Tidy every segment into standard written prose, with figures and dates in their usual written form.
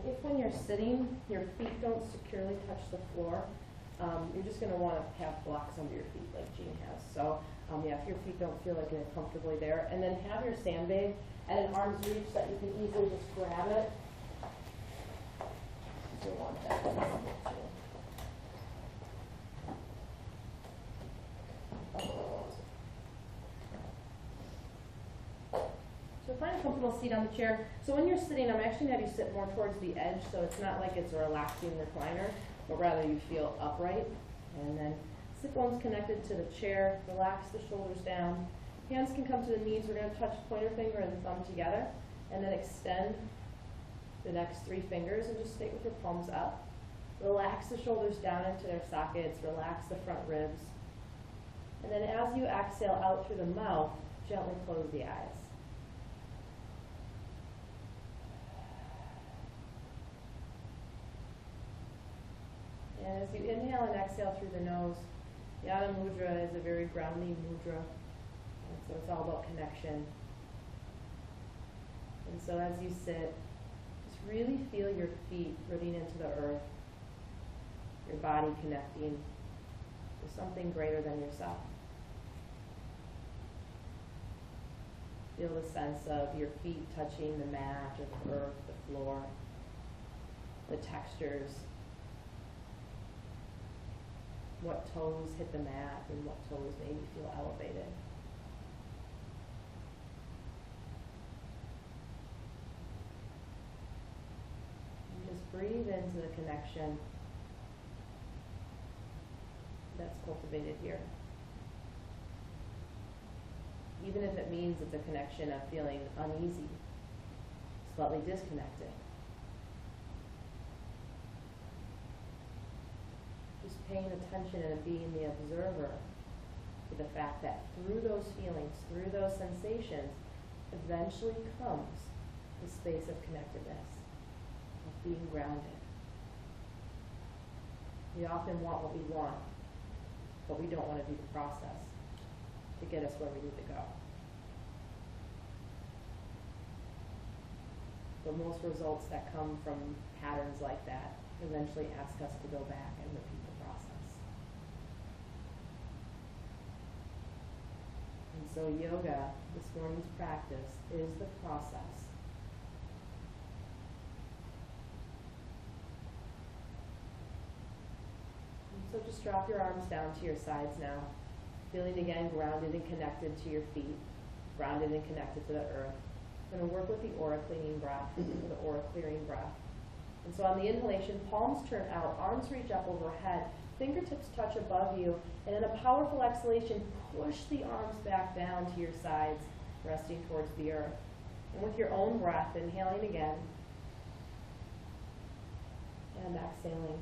If when you're sitting, your feet don't securely touch the floor, you're just going to want to have blocks under your feet like Jean has. So yeah, if your feet don't feel like they're comfortably there, and then have your sandbag at an arm's reach that you can easily just grab it. You want that. So find a comfortable seat on the chair. So when you're sitting, I'm actually going to have you sit more towards the edge, so it's not like it's a relaxing recliner, but rather you feel upright. And then sit bones connected to the chair, relax the shoulders down. Hands can come to the knees. We're going to touch pointer finger and thumb together, and then extend the next 3 fingers and just stay with your palms up. Relax the shoulders down into their sockets, relax the front ribs. And then as you exhale out through the mouth, gently close the eyes. And as you inhale and exhale through the nose, Yana Mudra is a very grounding mudra. And so it's all about connection. And so as you sit, just really feel your feet rooting into the earth, your body connecting to something greater than yourself. Feel the sense of your feet touching the mat or the earth, the floor, the textures. What toes hit the mat and what toes maybe feel elevated. And just breathe into the connection that's cultivated here. Even if it means it's a connection of feeling uneasy, slightly disconnected. Just paying attention and being the observer to the fact that through those feelings, through those sensations, eventually comes the space of connectedness, of being grounded. We often want what we want, but we don't want to do the process to get us where we need to go. But most results that come from patterns like that eventually ask us to go back and repeat the process. And so yoga, this morning's practice, is the process. And so just drop your arms down to your sides now, feeling again grounded and connected to your feet, grounded and connected to the earth. We're going to work with the aura cleaning breath, the aura clearing breath. And so on the inhalation, palms turn out, arms reach up overhead, fingertips touch above you, and in a powerful exhalation, push the arms back down to your sides, resting towards the earth. And with your own breath, inhaling again, and exhaling.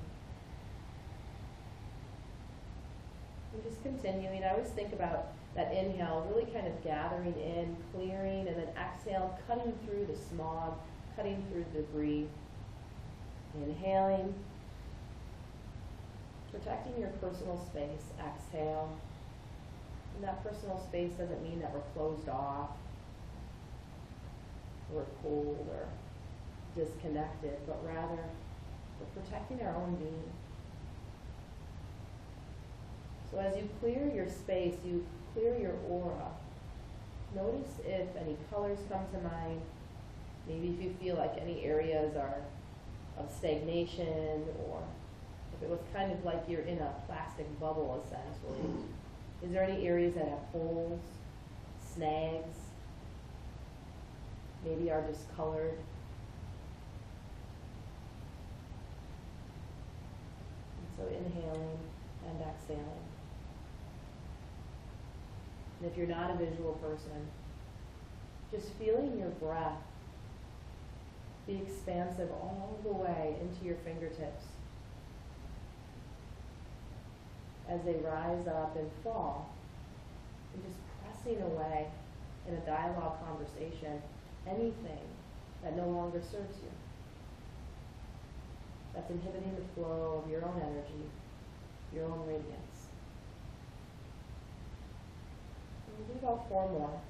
And just continuing. I always think about that inhale, really kind of gathering in, clearing, and then exhale, cutting through the smog, cutting through the debris. Inhaling, protecting your personal space. Exhale. And that personal space doesn't mean that we're closed off, or cold, or disconnected, but rather we're protecting our own being. So as you clear your space, you clear your aura. Notice if any colors come to mind. Maybe if you feel like any areas are of stagnation, or if it was kind of like you're in a plastic bubble essentially. Is there any areas that have holes, snags, maybe are discolored? And so inhaling and exhaling. And if you're not a visual person, just feeling your breath be expansive all the way into your fingertips as they rise up and fall, and just pressing away in a dialogue conversation anything that no longer serves you, that's inhibiting the flow of your own energy, your own radiance. And we'll do about 4 more.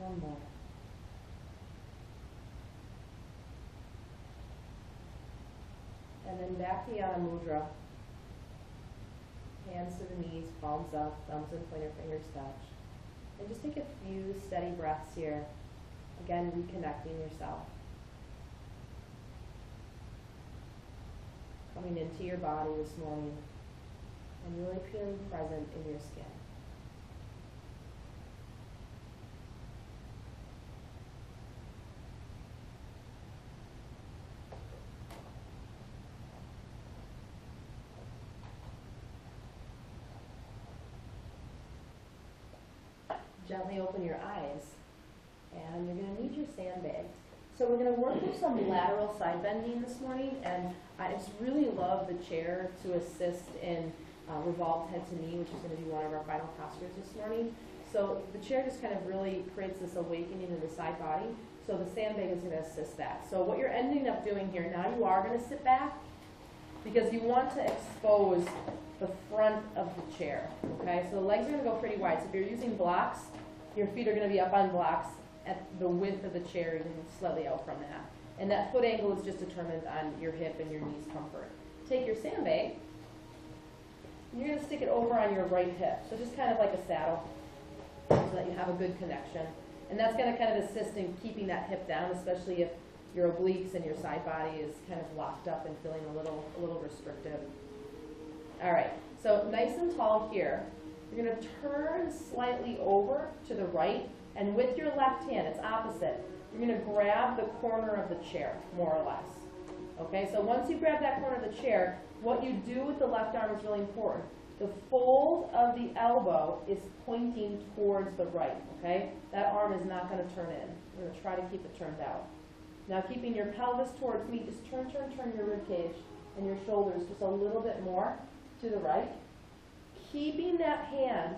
One more. And then back to Yana Mudra. Hands to the knees, palms up, thumbs and pointer fingers touch. And just take a few steady breaths here. Again, reconnecting yourself. Coming into your body this morning and really feeling present in your skin. Gently open your eyes, and you're going to need your sandbag. So we're going to work with some lateral side bending this morning, and I just really love the chair to assist in revolved head to knee, which is going to be one of our final postures this morning. So the chair just kind of really creates this awakening in the side body, so the sandbag is going to assist that. So what you're ending up doing here, now you are going to sit back, because you want to expose the front of the chair, okay? So the legs are going to go pretty wide. So if you're using blocks, your feet are going to be up on blocks at the width of the chair, and slightly out from that. And that foot angle is just determined on your hip and your knees comfort. Take your sandbag, and you're going to stick it over on your right hip. So just kind of like a saddle, so that you have a good connection. And that's going to kind of assist in keeping that hip down, especially if your obliques and your side body is kind of locked up and feeling a little restrictive. All right, so nice and tall here. You're going to turn slightly over to the right, and with your left hand, it's opposite. You're going to grab the corner of the chair, more or less. Okay, so once you grab that corner of the chair, what you do with the left arm is really important. The fold of the elbow is pointing towards the right, okay? That arm is not going to turn in. We're going to try to keep it turned out. Now keeping your pelvis towards me, just turn your rib cage and your shoulders just a little bit more to the right. Keeping that hand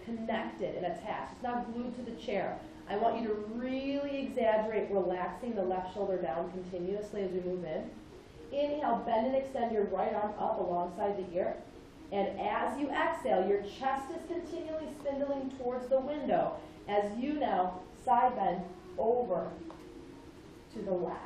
connected and attached. It's not glued to the chair. I want you to really exaggerate relaxing the left shoulder down continuously as we move in. Inhale, bend and extend your right arm up alongside the ear. And as you exhale, your chest is continually spindling towards the window as you now side bend over to the left.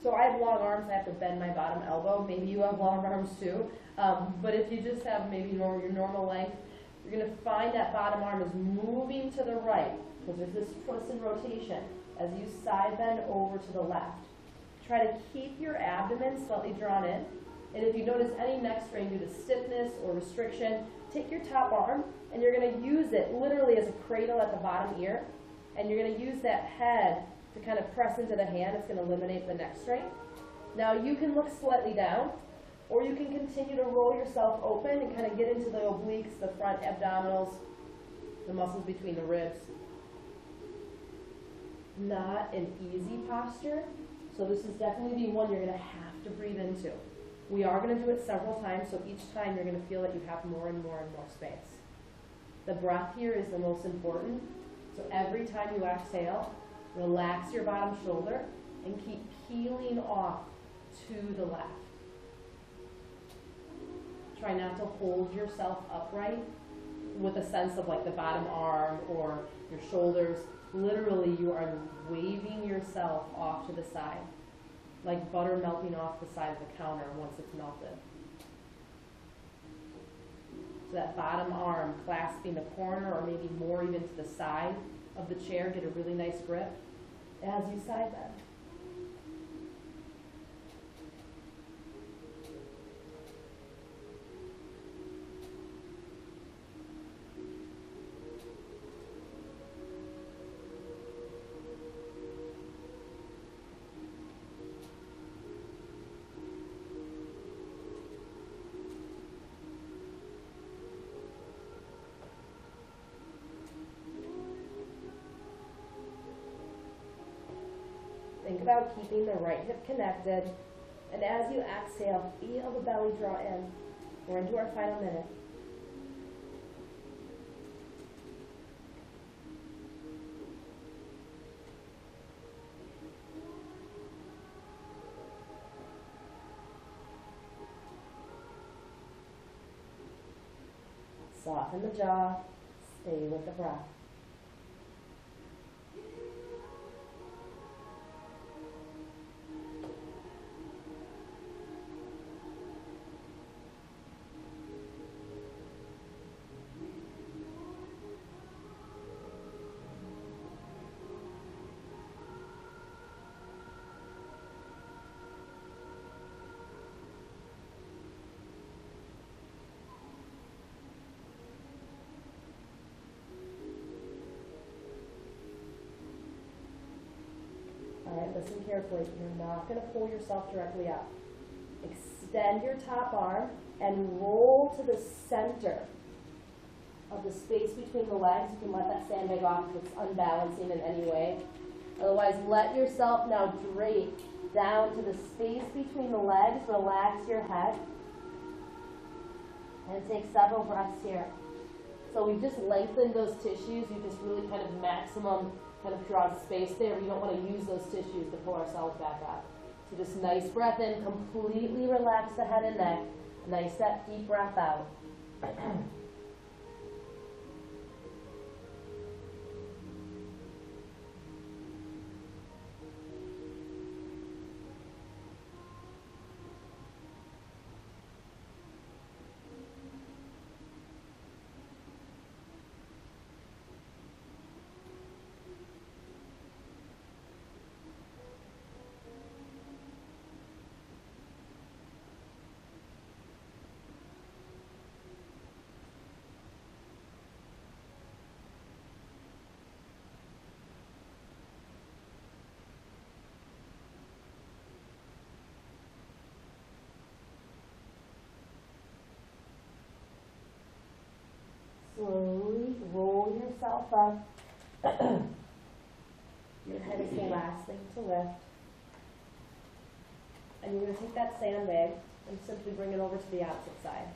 So I have long arms, I have to bend my bottom elbow. Maybe you have long arms too. But if you just have maybe your normal length, you're going to find that bottom arm is moving to the right, because there's this twist and rotation as you side bend over to the left. Try to keep your abdomen slightly drawn in. And if you notice any neck strain due to stiffness or restriction, take your top arm and you're going to use it literally as a cradle at the bottom ear. And you're going to use that head to kind of press into the hand. It's going to eliminate the neck strain. Now you can look slightly down, or you can continue to roll yourself open and kind of get into the obliques, the front abdominals, the muscles between the ribs. Not an easy posture, so this is definitely one you're going to have to breathe into. We are going to do it several times, so each time you're going to feel that you have more and more and more space. The breath here is the most important, so every time you exhale, relax your bottom shoulder and keep peeling off to the left. Try not to hold yourself upright with a sense of like the bottom arm or your shoulders. Literally, you are waving yourself off to the side, like butter melting off the side of the counter once it's melted. So that bottom arm clasping the corner or maybe more even to the side of the chair, get a really nice grip as you side bend. Think about keeping the right hip connected, and as you exhale, feel the belly draw in. We're into our final minute. Soften the jaw, stay with the breath. All right, listen carefully. You're not going to pull yourself directly up. Extend your top arm and roll to the center of the space between the legs. You can let that sandbag off if it's unbalancing in any way. Otherwise, let yourself now drape down to the space between the legs. Relax your head. And take several breaths here. So we've just lengthened those tissues. You just really kind of maximum kind of draw space there. We don't want to use those tissues to pull ourselves back up. So just nice breath in, completely relax the head and neck. Nice that deep breath out. Slowly roll yourself up. Your head is the last thing to lift. And you're going to take that sandbag and simply bring it over to the opposite side.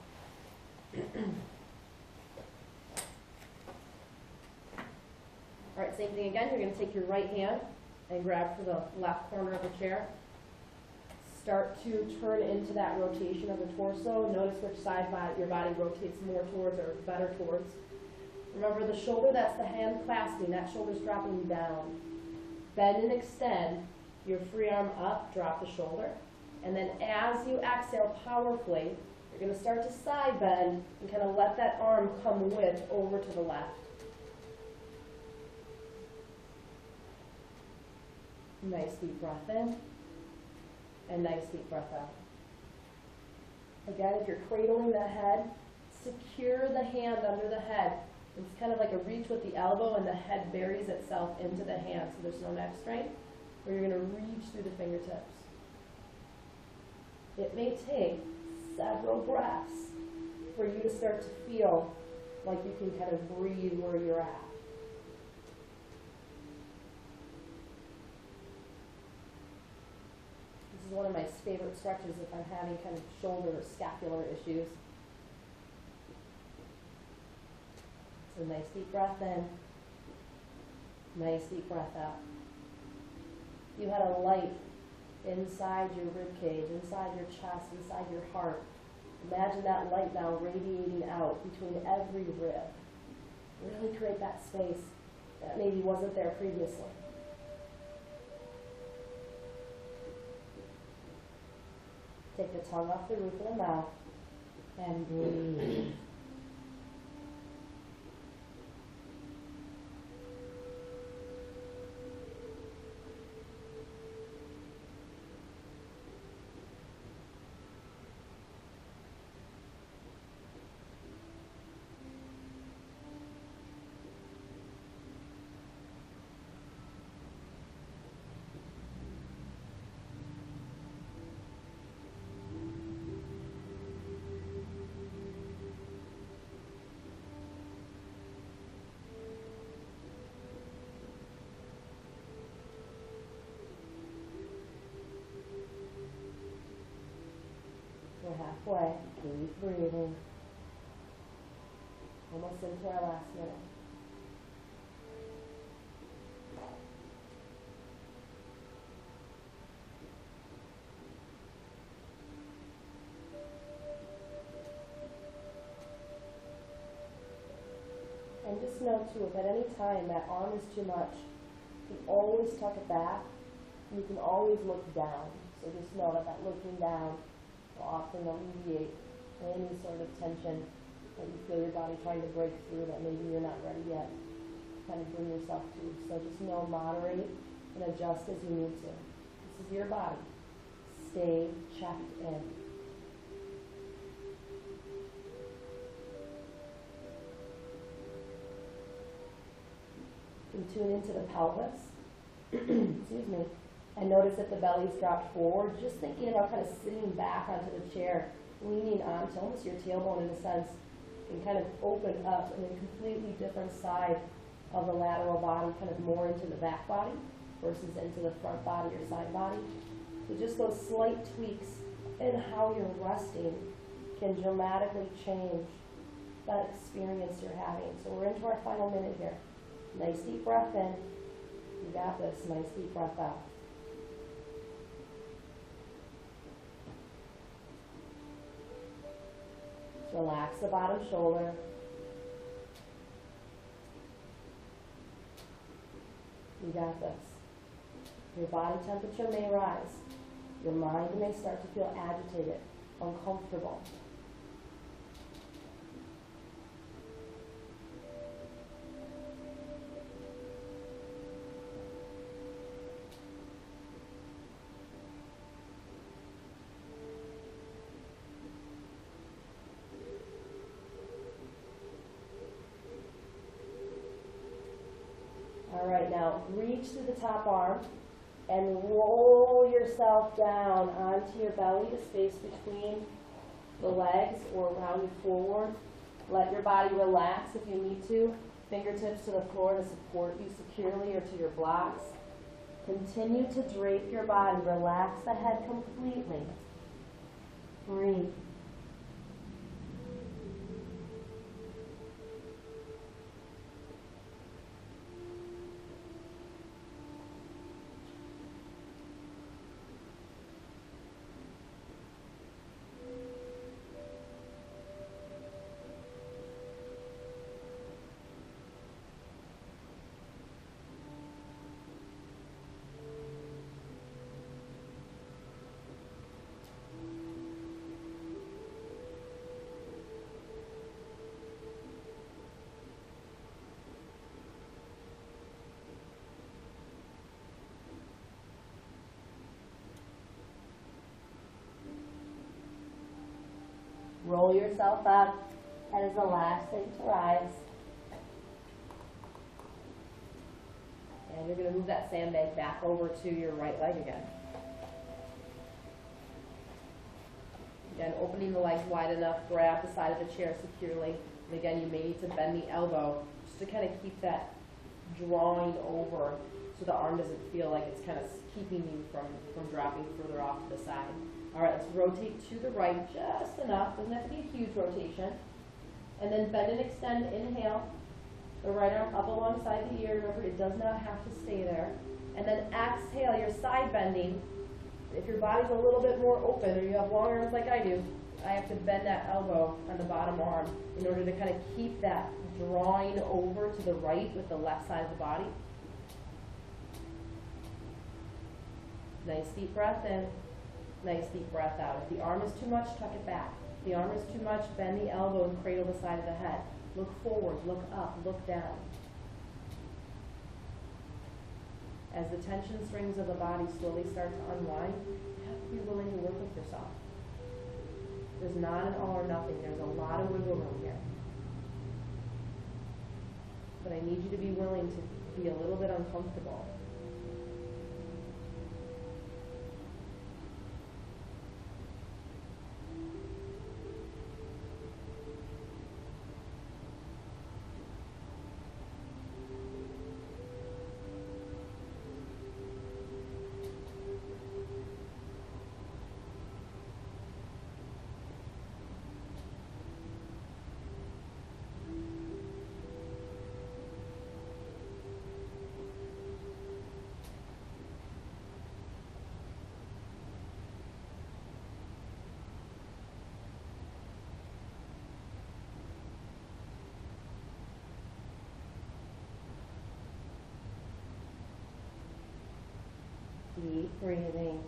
All right, same thing again. You're going to take your right hand and grab for the left corner of the chair. Start to turn into that rotation of the torso. Notice which side your body rotates more towards or better towards. Remember the shoulder, that's the hand clasping. That shoulder's dropping you down. Bend and extend. Your free arm up, drop the shoulder. And then as you exhale powerfully, you're going to start to side bend and kind of let that arm come with over to the left. Nice deep breath in. And nice deep breath out. Again, if you're cradling the head, secure the hand under the head. It's kind of like a reach with the elbow and the head buries itself into the hand so there's no neck strain. Or you're going to reach through the fingertips. It may take several breaths for you to start to feel like you can kind of breathe where you're at. This is one of my favorite stretches if I'm having kind of shoulder or scapular issues. So nice deep breath in, nice deep breath out. You had a light inside your rib cage, inside your chest, inside your heart. Imagine that light now radiating out between every rib. Really create that space that maybe wasn't there previously. Take the tongue off the roof of the mouth and breathe. We're halfway. Keep breathing. Almost into our last minute. And just know too, if at any time that arm is too much, you can always tuck it back. You can always look down. So just know that looking down will often alleviate any sort of tension that you feel your body trying to break through that maybe you're not ready yet to kind of bring yourself to. So just know, moderate and adjust as you need to. This is your body. Stay checked in. You can tune into the pelvis. Excuse me. And notice if the belly's dropped forward, just thinking about kind of sitting back onto the chair, leaning onto almost your tailbone in a sense, and kind of open up in a completely different side of the lateral body, kind of more into the back body versus into the front body or side body. So just those slight tweaks in how you're resting can dramatically change that experience you're having. So we're into our final minute here. Nice deep breath in. You got this. Nice deep breath out. Relax the bottom shoulder. You got this. Your body temperature may rise. Your mind may start to feel agitated, uncomfortable. All right, now reach through the top arm and roll yourself down onto your belly, the space between the legs, or round you forward. Let your body relax if you need to. Fingertips to the floor to support you securely or to your blocks. Continue to drape your body. Relax the head completely. Breathe. Roll yourself up. That is the last thing to rise. And you're going to move that sandbag back over to your right leg again. Again, opening the legs wide enough, grab the side of the chair securely. And again, you may need to bend the elbow just to kind of keep that drawing over so the arm doesn't feel like it's kind of keeping you from dropping further off to the side. All right, let's rotate to the right just enough. Doesn't have to be a huge rotation. And then bend and extend. Inhale. The right arm up alongside the ear. Remember, it does not have to stay there. And then exhale. You're side bending. If your body's a little bit more open, or you have long arms like I do, I have to bend that elbow on the bottom arm in order to kind of keep that drawing over to the right with the left side of the body. Nice deep breath in. Nice deep breath out. If the arm is too much, tuck it back. If the arm is too much, bend the elbow and cradle the side of the head. Look forward, look up, look down. As the tension strings of the body slowly start to unwind, you have to be willing to work with yourself. There's not an all or nothing. There's a lot of wiggle room here. But I need you to be willing to be a little bit uncomfortable. Deep breathing.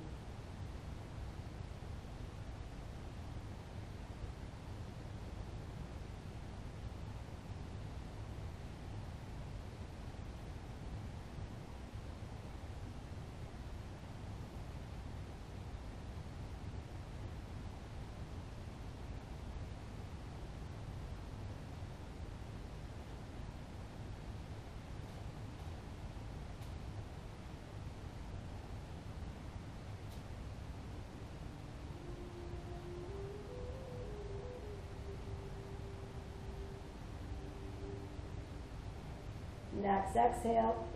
Next exhale.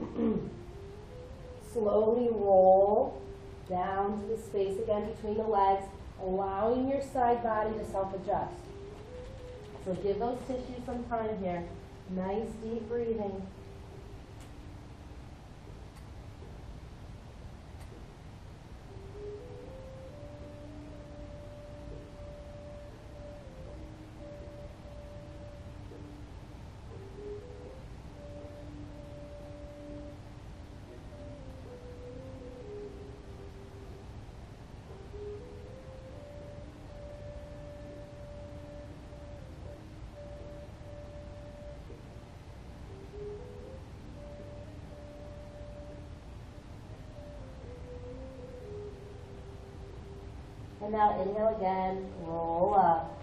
Slowly roll down to the space again between the legs, allowing your side body to self-adjust. So give those tissues some time here. Nice deep breathing. And now inhale again, roll up.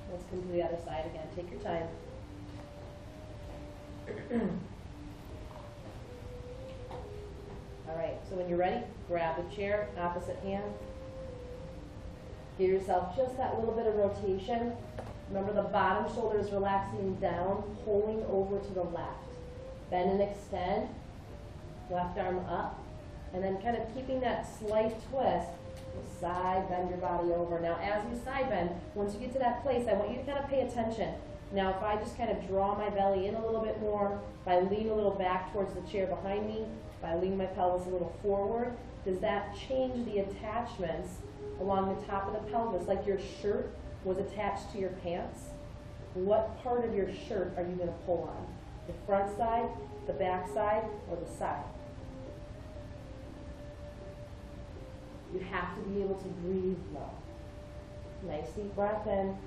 Let's come to the other side again. Take your time. All right, so when you're ready, grab the chair, opposite hand. Give yourself just that little bit of rotation. Remember the bottom shoulder is relaxing down, pulling over to the left. Bend and extend, left arm up. And then kind of keeping that slight twist, side bend your body over. Now as you side bend, once you get to that place, I want you to kind of pay attention. Now if I just kind of draw my belly in a little bit more, if I lean a little back towards the chair behind me, if I lean my pelvis a little forward, does that change the attachments along the top of the pelvis? Like your shirt was attached to your pants? What part of your shirt are you going to pull on? The front side, the back side, or the side? You have to be able to breathe well. Nice deep breath in.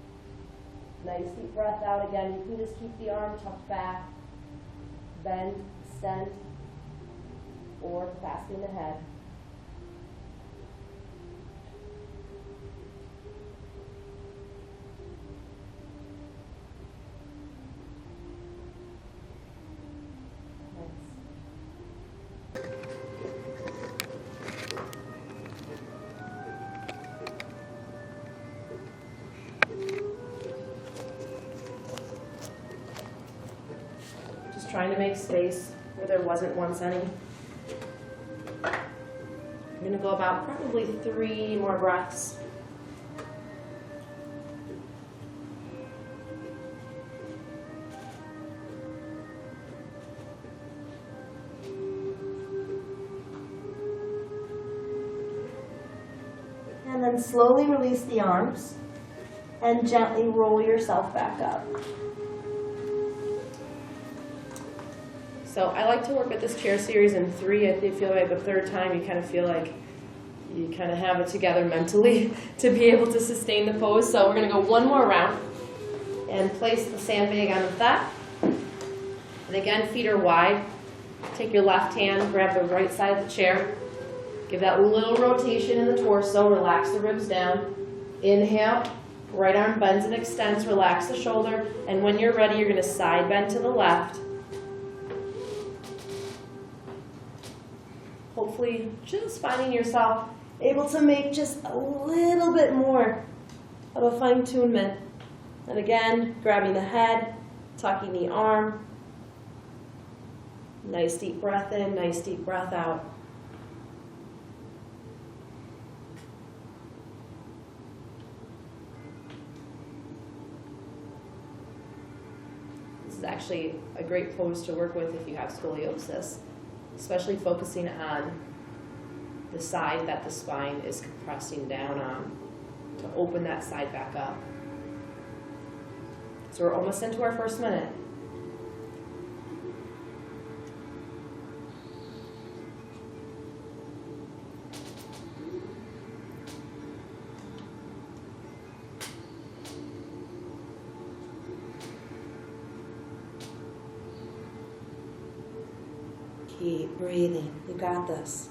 Nice deep breath out again. You can just keep the arm tucked back. Bend, extend, or clasping the head. Trying to make space where there wasn't once any. I'm going to go about probably 3 more breaths. And then slowly release the arms and gently roll yourself back up. So I like to work with this chair series in 3. I feel like the 3rd time you kind of feel like you kind of have it together mentally to be able to sustain the pose. So we're going to go 1 more round and place the sandbag on the thigh. And again, feet are wide. Take your left hand, grab the right side of the chair. Give that little rotation in the torso, relax the ribs down. Inhale, right arm bends and extends, relax the shoulder. And when you're ready, you're going to side bend to the left. Hopefully just finding yourself able to make just a little bit more of a fine-tunement. And again, grabbing the head, tucking the arm. Nice deep breath in, nice deep breath out. This is actually a great pose to work with if you have scoliosis, especially focusing on the side that the spine is compressing down on to open that side back up. So we're almost into our first minute. Keep breathing. You got this.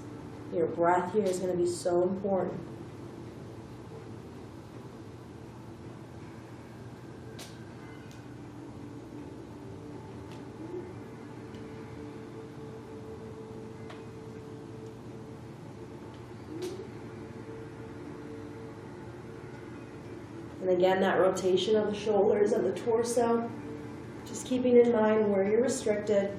Your breath here is going to be so important. And again, that rotation of the shoulders and the torso, just keeping in mind where you're restricted.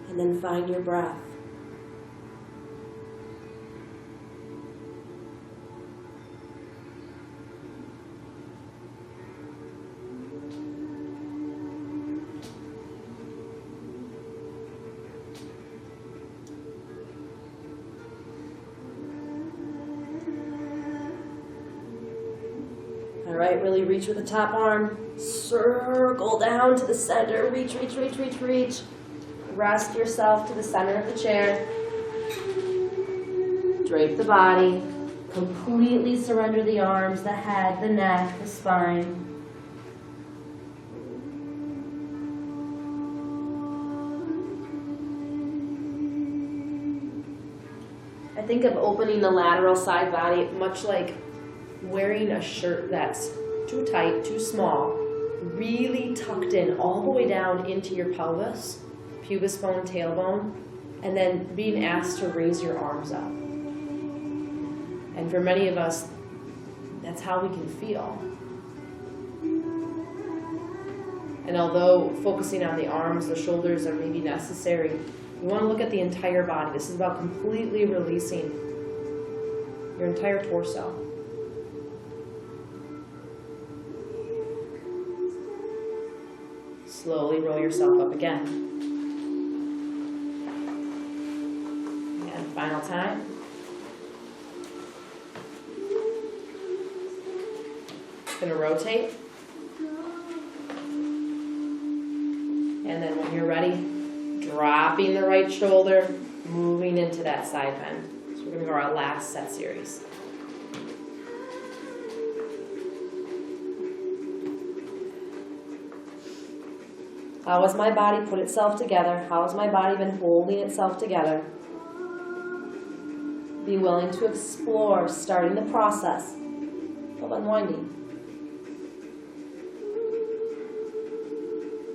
And then find your breath. All right, really reach with the top arm. Circle down to the center. Reach, reach, reach, reach, reach. Rest yourself to the center of the chair. Drape the body. Completely surrender the arms, the head, the neck, the spine. I think of opening the lateral side body much like wearing a shirt that's too tight, too small, really tucked in all the way down into your pelvis, pubis bone, tailbone, and then being asked to raise your arms up. And for many of us, that's how we can feel. And although focusing on the arms, the shoulders are maybe necessary, you want to look at the entire body. This is about completely releasing your entire torso. Slowly roll yourself up again. And final time. Going to rotate. And then when you're ready, dropping the right shoulder, moving into that side bend. So we're going to go our last set series. How has my body put itself together? How has my body been holding itself together? Be willing to explore starting the process of unwinding.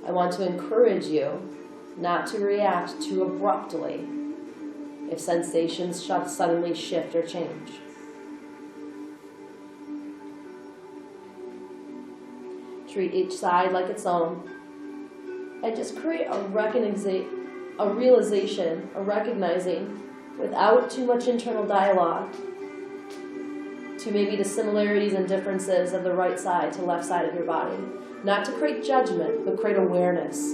I want to encourage you not to react too abruptly if sensations suddenly shift or change. Treat each side like its own, and just create a realization, a recognizing, without too much internal dialogue, to maybe the similarities and differences of the right side to left side of your body. Not to create judgment, but create awareness.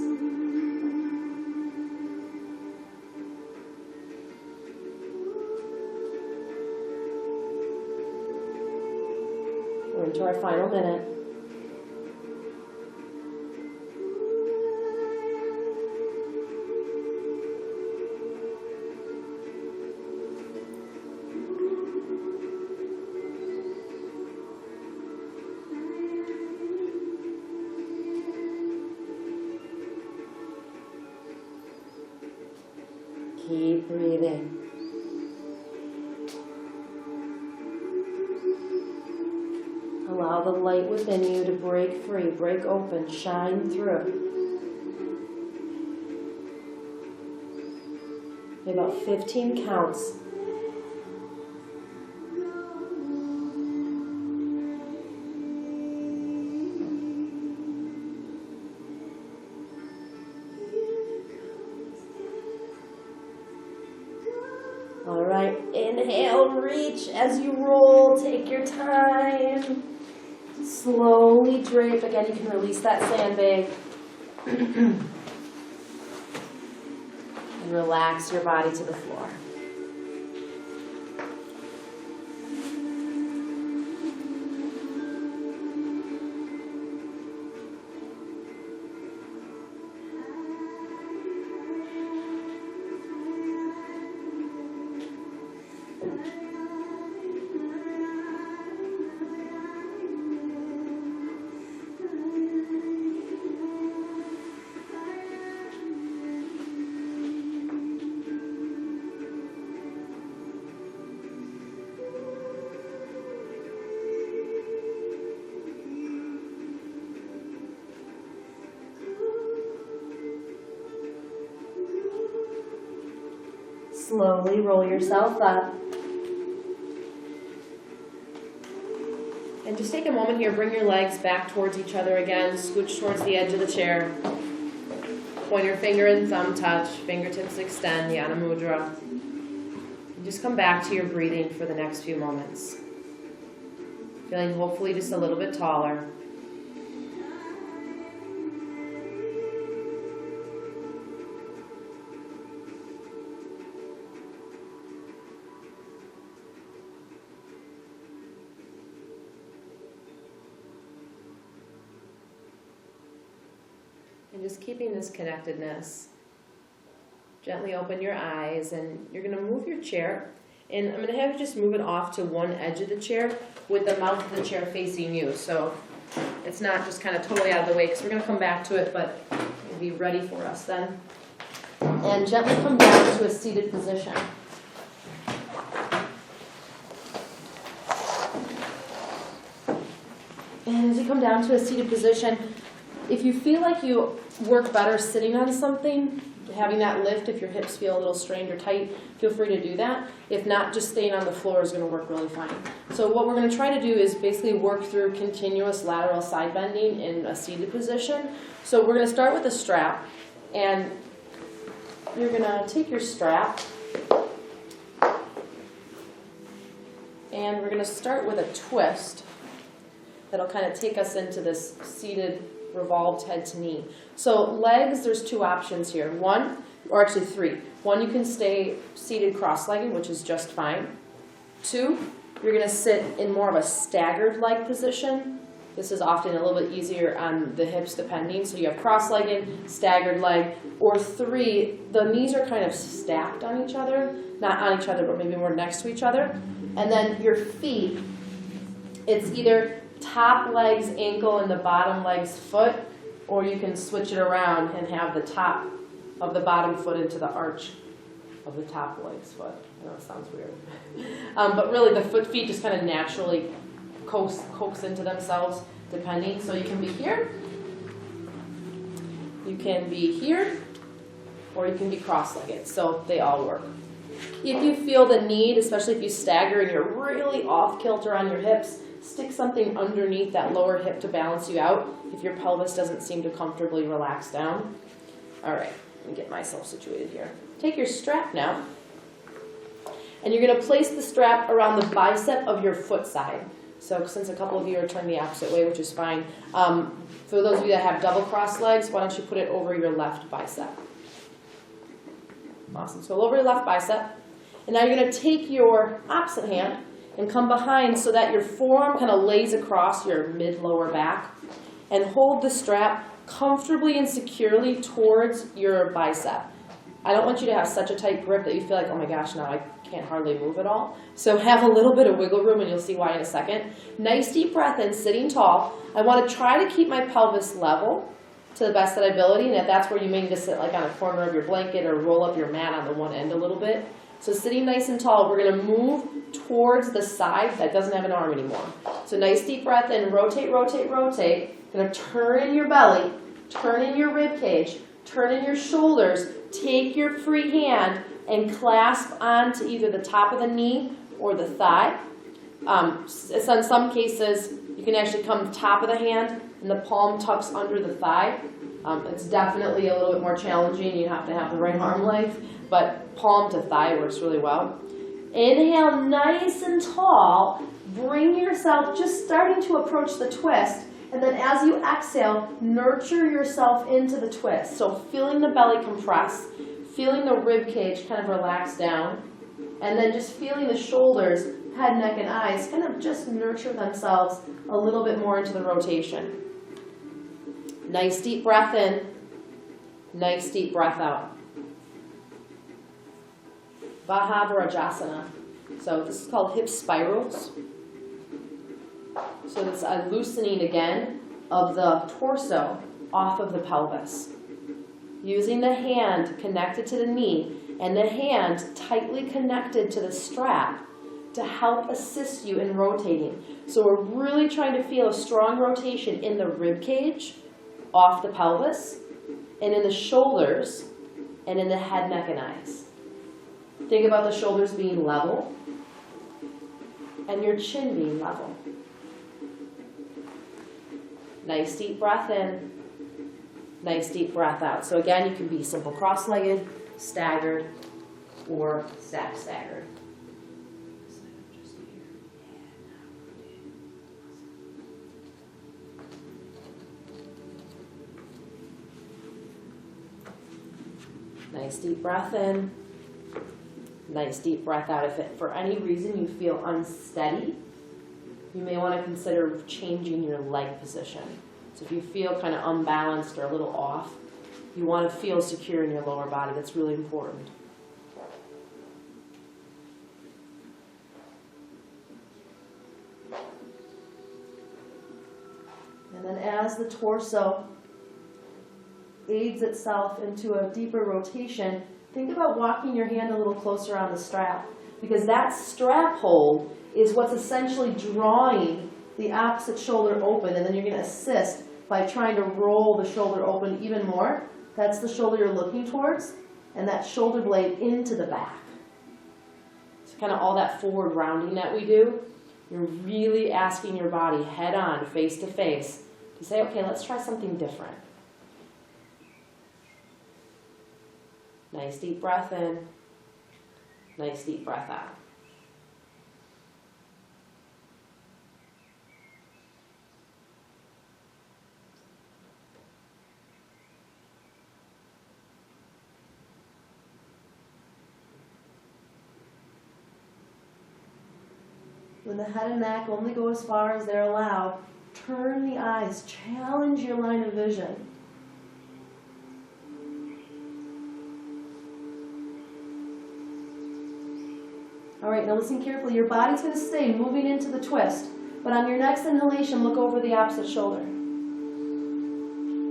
We're into our final minute. Keep breathing. Allow the light within you to break free, break open, shine through. About 15 counts. All right, inhale, reach as you roll, take your time. Slowly drape. Again, you can release that sandbag. And relax your body to the floor. slowly roll yourself up. And just take a moment here, bring your legs back towards each other again, scooch towards the edge of the chair. Pointer finger and thumb touch, fingertips extend, Dhyana Mudra. And just come back to your breathing for the next few moments. Feeling hopefully just a little bit taller. And just keeping this connectedness. Gently open your eyes and you're going to move your chair. And I'm going to have you just move it off to one edge of the chair with the mouth of the chair facing you. So it's not just kind of totally out of the way because we're going to come back to it, but it'll be ready for us then. And gently come down to a seated position. And as you come down to a seated position, if you feel like you work better sitting on something, having that lift, if your hips feel a little strained or tight, feel free to do that. If not, just staying on the floor is going to work really fine. So what we're going to try to do is basically work through continuous lateral side bending in a seated position. So we're going to start with a strap, and you're going to take your strap, and we're going to start with a twist that'll kind of take us into this seated revolved head to knee. So legs, there's two options here. One, or actually three. One, you can stay seated cross-legged, which is just fine. Two, you're going to sit in more of a staggered leg position. This is often a little bit easier on the hips depending. So you have cross-legged, staggered leg. Or three, the knees are kind of stacked on each other. Not on each other, but maybe more next to each other. And then your feet, it's either top leg's ankle and the bottom leg's foot, or you can switch it around and have the top of the bottom foot into the arch of the top leg's foot. I know it sounds weird. But really the feet just kind of naturally coax into themselves depending. So you can be here, you can be here, or you can be cross-legged. So they all work. If you feel the need, especially if you stagger and you're really off-kilter on your hips, stick something underneath that lower hip to balance you out if your pelvis doesn't seem to comfortably relax down. All right, let me get myself situated here. Take your strap now, and you're going to place the strap around the bicep of your foot side. So since a couple of you are turned the opposite way, which is fine, for those of you that have double cross legs, why don't you put it over your left bicep? Awesome. So over your left bicep, and now you're going to take your opposite hand and come behind so that your forearm kind of lays across your mid-lower back, and hold the strap comfortably and securely towards your bicep. I don't want you to have such a tight grip that you feel like, oh my gosh, now I can't hardly move at all. So have a little bit of wiggle room, and you'll see why in a second. Nice deep breath in, sitting tall. I want to try to keep my pelvis level to the best of my ability, and if that's where you may need to sit like on a corner of your blanket or roll up your mat on the one end a little bit. So sitting nice and tall, we're going to move towards the side that doesn't have an arm anymore. So nice deep breath in, rotate, rotate, rotate. Going to turn in your belly, turn in your rib cage, turn in your shoulders. Take your free hand and clasp onto either the top of the knee or the thigh. In some cases, you can actually come top of the hand and the palm tucks under the thigh. It's definitely a little bit more challenging. You have to have the right arm length, but palm to thigh works really well. Inhale nice and tall. Bring yourself just starting to approach the twist. And then as you exhale, nurture yourself into the twist. So feeling the belly compress, feeling the rib cage kind of relax down, and then just feeling the shoulders, head, neck, and eyes kind of just nurture themselves a little bit more into the rotation. Nice deep breath in, nice deep breath out. Bahavarajasana. So this is called hip spirals. So it's a loosening again of the torso off of the pelvis. Using the hand connected to the knee and the hand tightly connected to the strap to help assist you in rotating. So we're really trying to feel a strong rotation in the rib cage, off the pelvis, and in the shoulders, and in the head, neck, and eyes. Think about the shoulders being level and your chin being level. Nice deep breath in, nice deep breath out. So again, you can be simple cross-legged, staggered, or staggered. Nice deep breath in, nice deep breath out. If for any reason you feel unsteady, you may want to consider changing your leg position. So if you feel kind of unbalanced or a little off, you want to feel secure in your lower body. That's really important. And then as the torso aids itself into a deeper rotation, think about walking your hand a little closer on the strap, because that strap hold is what's essentially drawing the opposite shoulder open, and then you're going to assist by trying to roll the shoulder open even more. That's the shoulder you're looking towards, and that shoulder blade into the back. So kind of all that forward rounding that we do, you're really asking your body head on, face to face, to say, okay, let's try something different. Nice deep breath in, nice deep breath out. When the head and neck only go as far as they're allowed, turn the eyes, challenge your line of vision. All right, now listen carefully. Your body's going to stay moving into the twist, but on your next inhalation, look over the opposite shoulder.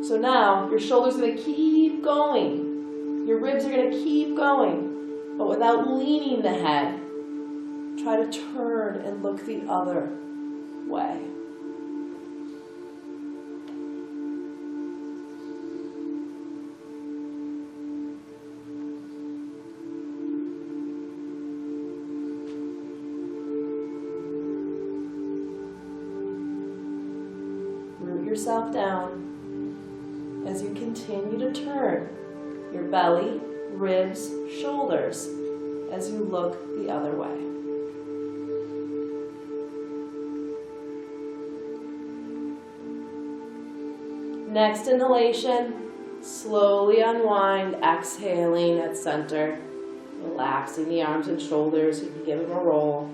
So now, your shoulder's going to keep going. Your ribs are going to keep going, but without leaning the head, try to turn and look the other way. Root yourself down as you continue to turn your belly, ribs, shoulders as you look the other way. Next inhalation, slowly unwind, exhaling at center, relaxing the arms and shoulders. You can give them a roll.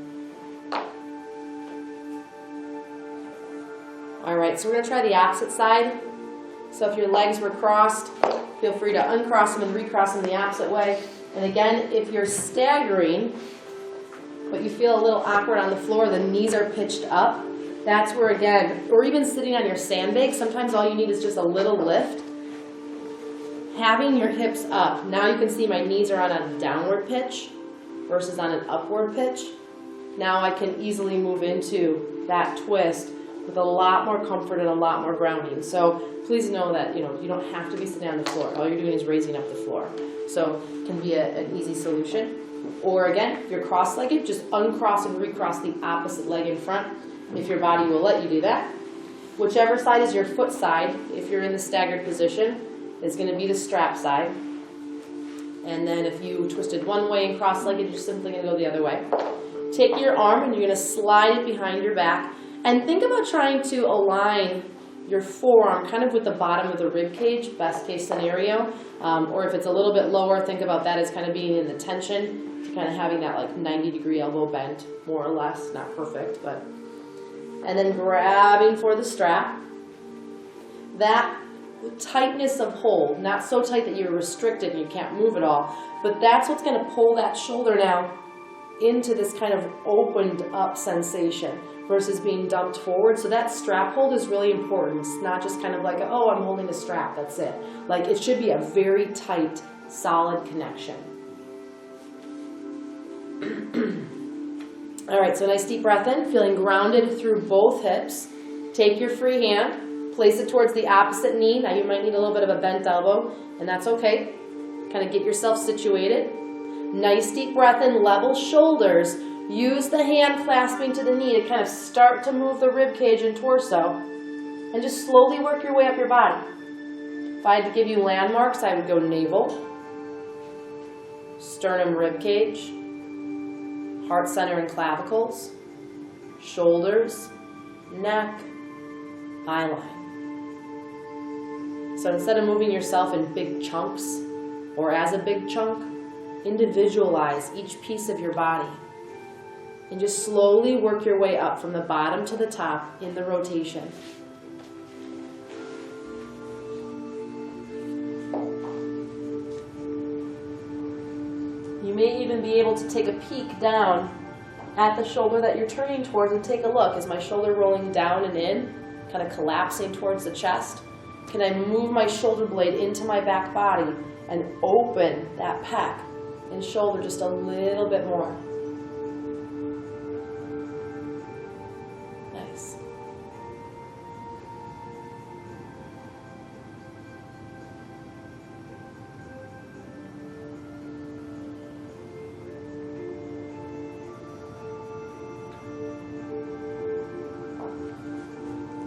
All right, so we're going to try the opposite side. So if your legs were crossed, feel free to uncross them and recross them the opposite way. And again, if you're staggering, but you feel a little awkward on the floor, the knees are pitched up, that's where, again, or even sitting on your sandbag, sometimes all you need is just a little lift. Having your hips up. Now you can see my knees are on a downward pitch versus on an upward pitch. Now I can easily move into that twist with a lot more comfort and a lot more grounding. So please know that you don't have to be sitting on the floor. All you're doing is raising up the floor. So it can be an easy solution. Or again, if you're cross-legged, just uncross and recross the opposite leg in front, if your body will let you do that. Whichever side is your foot side, if you're in the staggered position, is going to be the strap side. And then if you twisted one way and cross-legged, you're simply going to go the other way. Take your arm and you're going to slide it behind your back. And think about trying to align your forearm kind of with the bottom of the rib cage, best case scenario. Or if it's a little bit lower, think about that as kind of being in the tension, to kind of having that like 90-degree elbow bent, more or less. Not perfect, but. And then grabbing for the strap. That tightness of hold, not so tight that you're restricted and you can't move at all, but that's what's going to pull that shoulder now into this kind of opened up sensation versus being dumped forward. So that strap hold is really important. It's not just kind of like, oh, I'm holding a strap, that's it. Like it should be a very tight, solid connection. All right, so nice deep breath in, feeling grounded through both hips. Take your free hand, place it towards the opposite knee. Now you might need a little bit of a bent elbow, and that's okay. Kind of get yourself situated. Nice deep breath in, level shoulders. Use the hand clasping to the knee to kind of start to move the rib cage and torso. And just slowly work your way up your body. If I had to give you landmarks, I would go navel, sternum rib cage, heart center and clavicles, shoulders, neck, eyeline. So instead of moving yourself in big chunks or as a big chunk, individualize each piece of your body and just slowly work your way up from the bottom to the top in the rotation. You may even be able to take a peek down at the shoulder that you're turning towards and take a look. Is my shoulder rolling down and in, kind of collapsing towards the chest? Can I move my shoulder blade into my back body and open that pec and shoulder just a little bit more? Nice.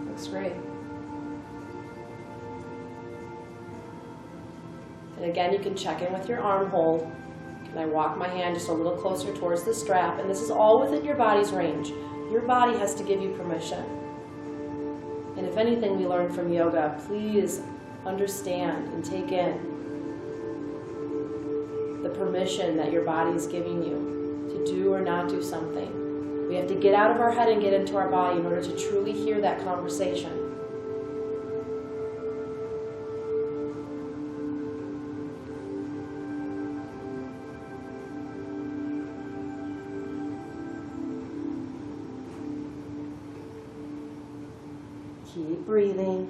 Looks great. And again, you can check in with your arm hold. Can I walk my hand just a little closer towards the strap? And this is all within your body's range. Your body has to give you permission. And if anything we learn from yoga, please understand and take in the permission that your body is giving you to do or not do something. We have to get out of our head and get into our body in order to truly hear that conversation. Keep breathing.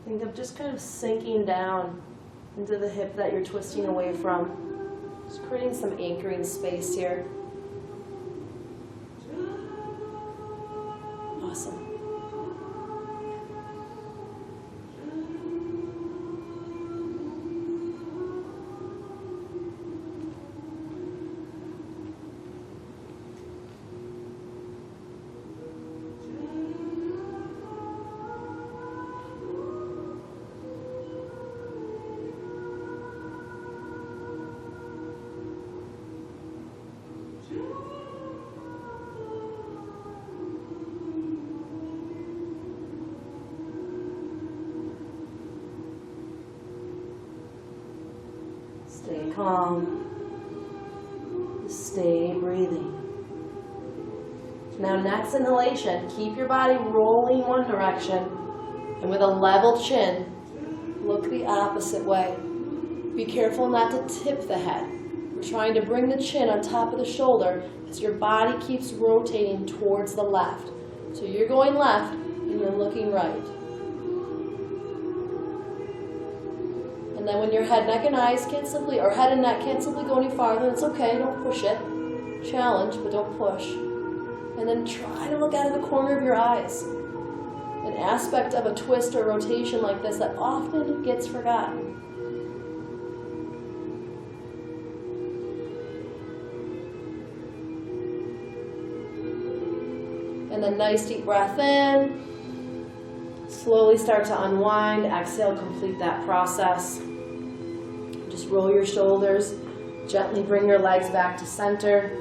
Think of just kind of sinking down into the hip that you're twisting away from. Just creating some anchoring space here. Awesome. Stay calm. Stay breathing. Now next inhalation, keep your body rolling one direction, and with a level chin, look the opposite way. Be careful not to tip the head. We're trying to bring the chin on top of the shoulder as your body keeps rotating towards the left. So you're going left and you're looking right. And then when your head, neck, and eyes can't simply, or head and neck can't simply go any farther, it's okay, don't push it. Challenge, but don't push. And then try to look out of the corner of your eyes. An aspect of a twist or rotation like this that often gets forgotten. And then nice deep breath in. Slowly start to unwind. Exhale, complete that process. Just roll your shoulders. Gently bring your legs back to center.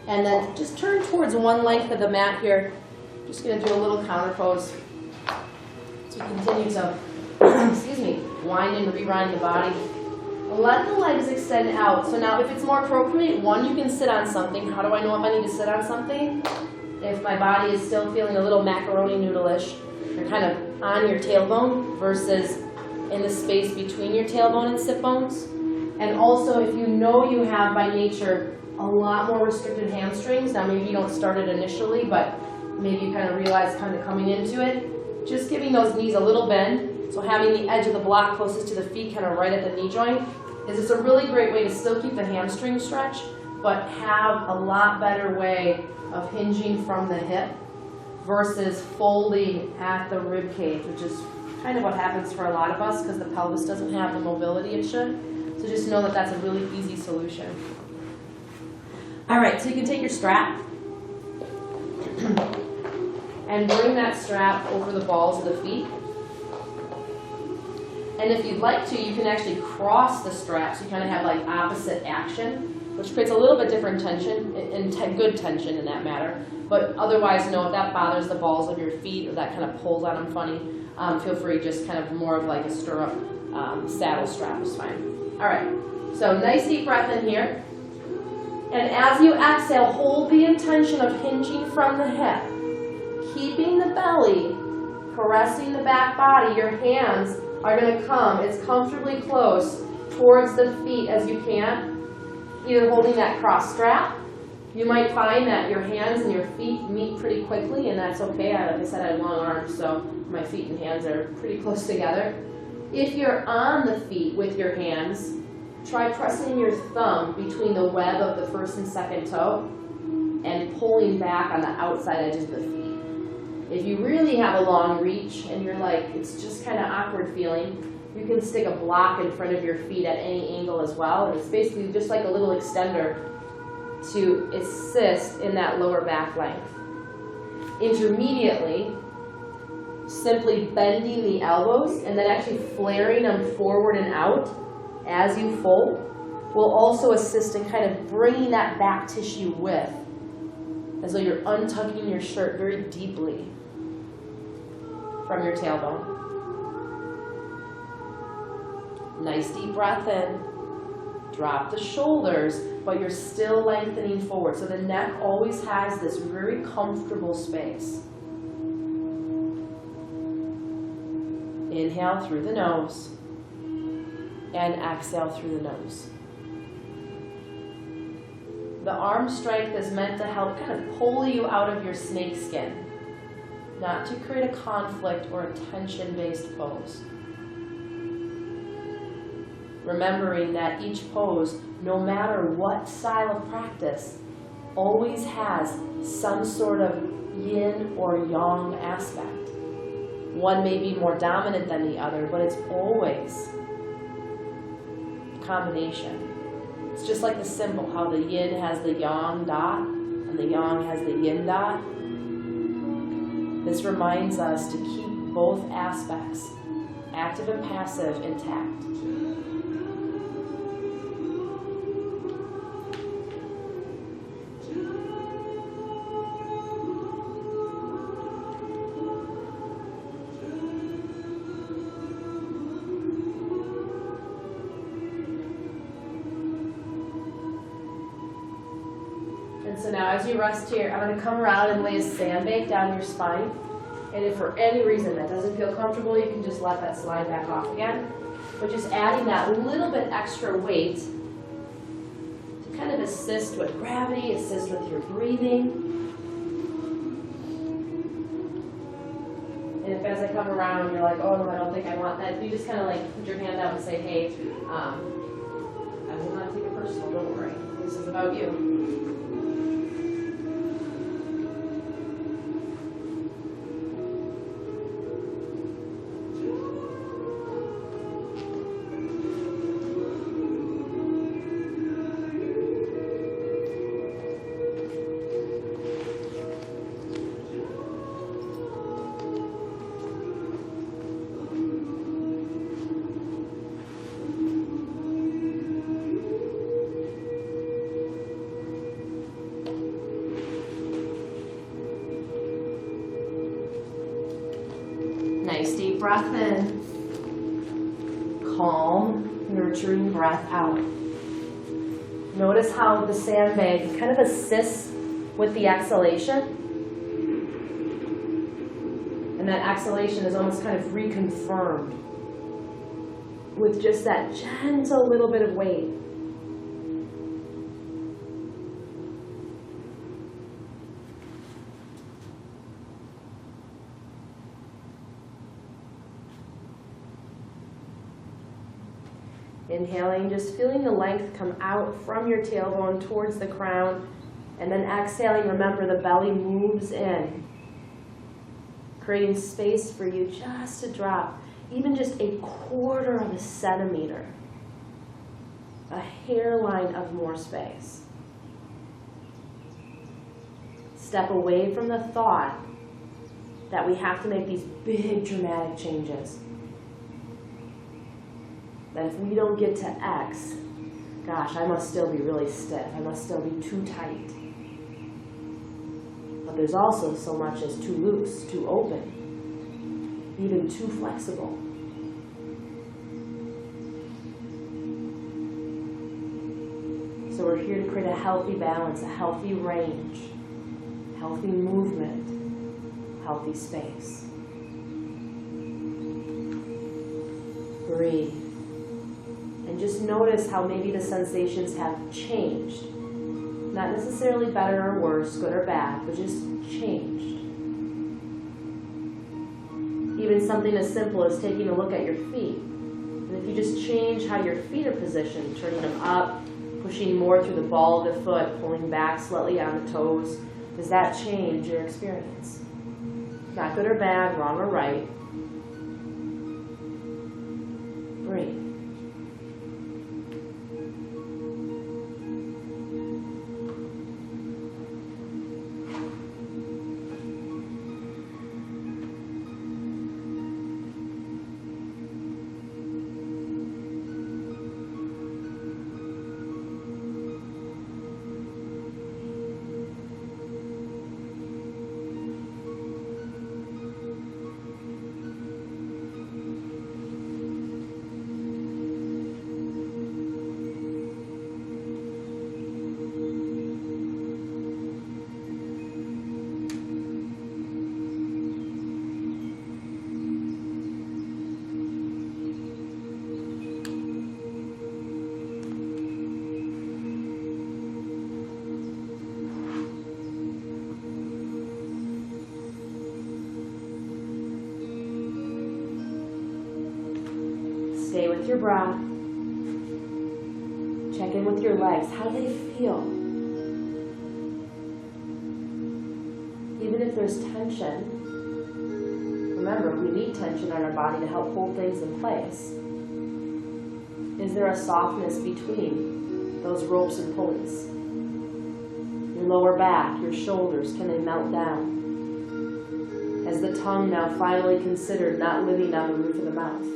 And then just turn towards one length of the mat here. Just going to do a little counter pose. So we continue to, wind and rewind the body. Let the legs extend out. So now if it's more appropriate, one, you can sit on something. How do I know if I need to sit on something? If my body is still feeling a little macaroni noodle-ish, you're kind of on your tailbone versus in the space between your tailbone and sit bones. And also if you know you have by nature a lot more restricted hamstrings, now maybe you don't start it initially, but maybe you kind of realize kind of coming into it, just giving those knees a little bend, so having the edge of the block closest to the feet, kind of right at the knee joint, is just a really great way to still keep the hamstring stretch, but have a lot better way of hinging from the hip versus folding at the rib cage, which is kind of what happens for a lot of us because the pelvis doesn't have the mobility it should. So just know that that's a really easy solution. All right, so you can take your strap and bring that strap over the balls of the feet. And if you'd like to, you can actually cross the strap so you kind of have like opposite action, which creates a little bit different tension, and good tension in that matter. But otherwise, no, if that bothers the balls of your feet or that kind of pulls on them funny, feel free, just kind of more of like a stirrup saddle strap is fine. All right, so nice deep breath in here. And as you exhale, hold the intention of hinging from the hip, keeping the belly, caressing the back body. Your hands are going to come as comfortably close towards the feet as you can, either holding that cross strap. You might find that your hands and your feet meet pretty quickly, and that's okay. Like I said, I have long arms, so my feet and hands are pretty close together. If you're on the feet with your hands, try pressing your thumb between the web of the first and second toe and pulling back on the outside edges of the feet. If you really have a long reach and you're like, it's just kind of awkward feeling, you can stick a block in front of your feet at any angle as well. And it's basically just like a little extender to assist in that lower back length. Intermediately, simply bending the elbows and then actually flaring them forward and out as you fold will also assist in kind of bringing that back tissue with, as though you're untucking your shirt very deeply from your tailbone. Nice deep breath in. Drop the shoulders, but you're still lengthening forward. So the neck always has this very comfortable space. Inhale through the nose and exhale through the nose. The arm strength is meant to help kind of pull you out of your snake skin, not to create a conflict or a tension-based pose. Remembering that each pose, no matter what style of practice, always has some sort of yin or yang aspect. One may be more dominant than the other, but it's always a combination. It's just like the symbol, how the yin has the yang dot and the yang has the yin dot. This reminds us to keep both aspects, active and passive, intact. So now as you rest here, I'm going to come around and lay a sandbag down your spine. And if for any reason that doesn't feel comfortable, you can just let that slide back off again. But just adding that little bit extra weight to kind of assist with gravity, assist with your breathing. And if as I come around you're like, oh no, I don't think I want that, you just kind of like put your hand out and say, hey, I will not take it personal, don't worry. This is about you. Nice deep breath in. Calm, nurturing breath out. Notice how the sandbag kind of assists with the exhalation. And that exhalation is almost kind of reconfirmed with just that gentle little bit of weight. Inhaling, just feeling the length come out from your tailbone towards the crown. And then exhaling, remember the belly moves in, creating space for you just to drop, even just a 1/4 of a centimeter, a hairline of more space. Step away from the thought that we have to make these big dramatic changes. That if we don't get to X, gosh, I must still be really stiff. I must still be too tight. But there's also so much as too loose, too open, even too flexible. So we're here to create a healthy balance, a healthy range, healthy movement, healthy space. Breathe. And just notice how maybe the sensations have changed. Not necessarily better or worse, good or bad, but just changed. Even something as simple as taking a look at your feet. And if you just change how your feet are positioned, turning them up, pushing more through the ball of the foot, pulling back slightly on the toes, does that change your experience? Not good or bad, wrong or right. Breathe. Stay with your breath. Check in with your legs. How do they feel? Even if there's tension, remember, we need tension in our body to help hold things in place. Is there a softness between those ropes and pulleys? Your lower back, your shoulders, can they melt down? Has the tongue now finally considered not living on the roof of the mouth?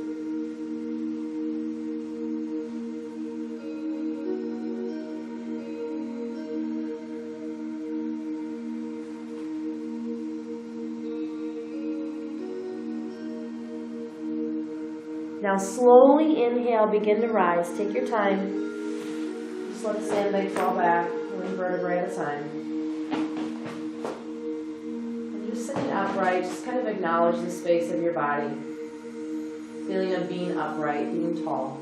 Now slowly inhale, begin to rise. Take your time. Just let the sandbag fall back, one vertebrae at a time. And just sitting upright, just kind of acknowledge the space of your body. Feeling of being upright, being tall.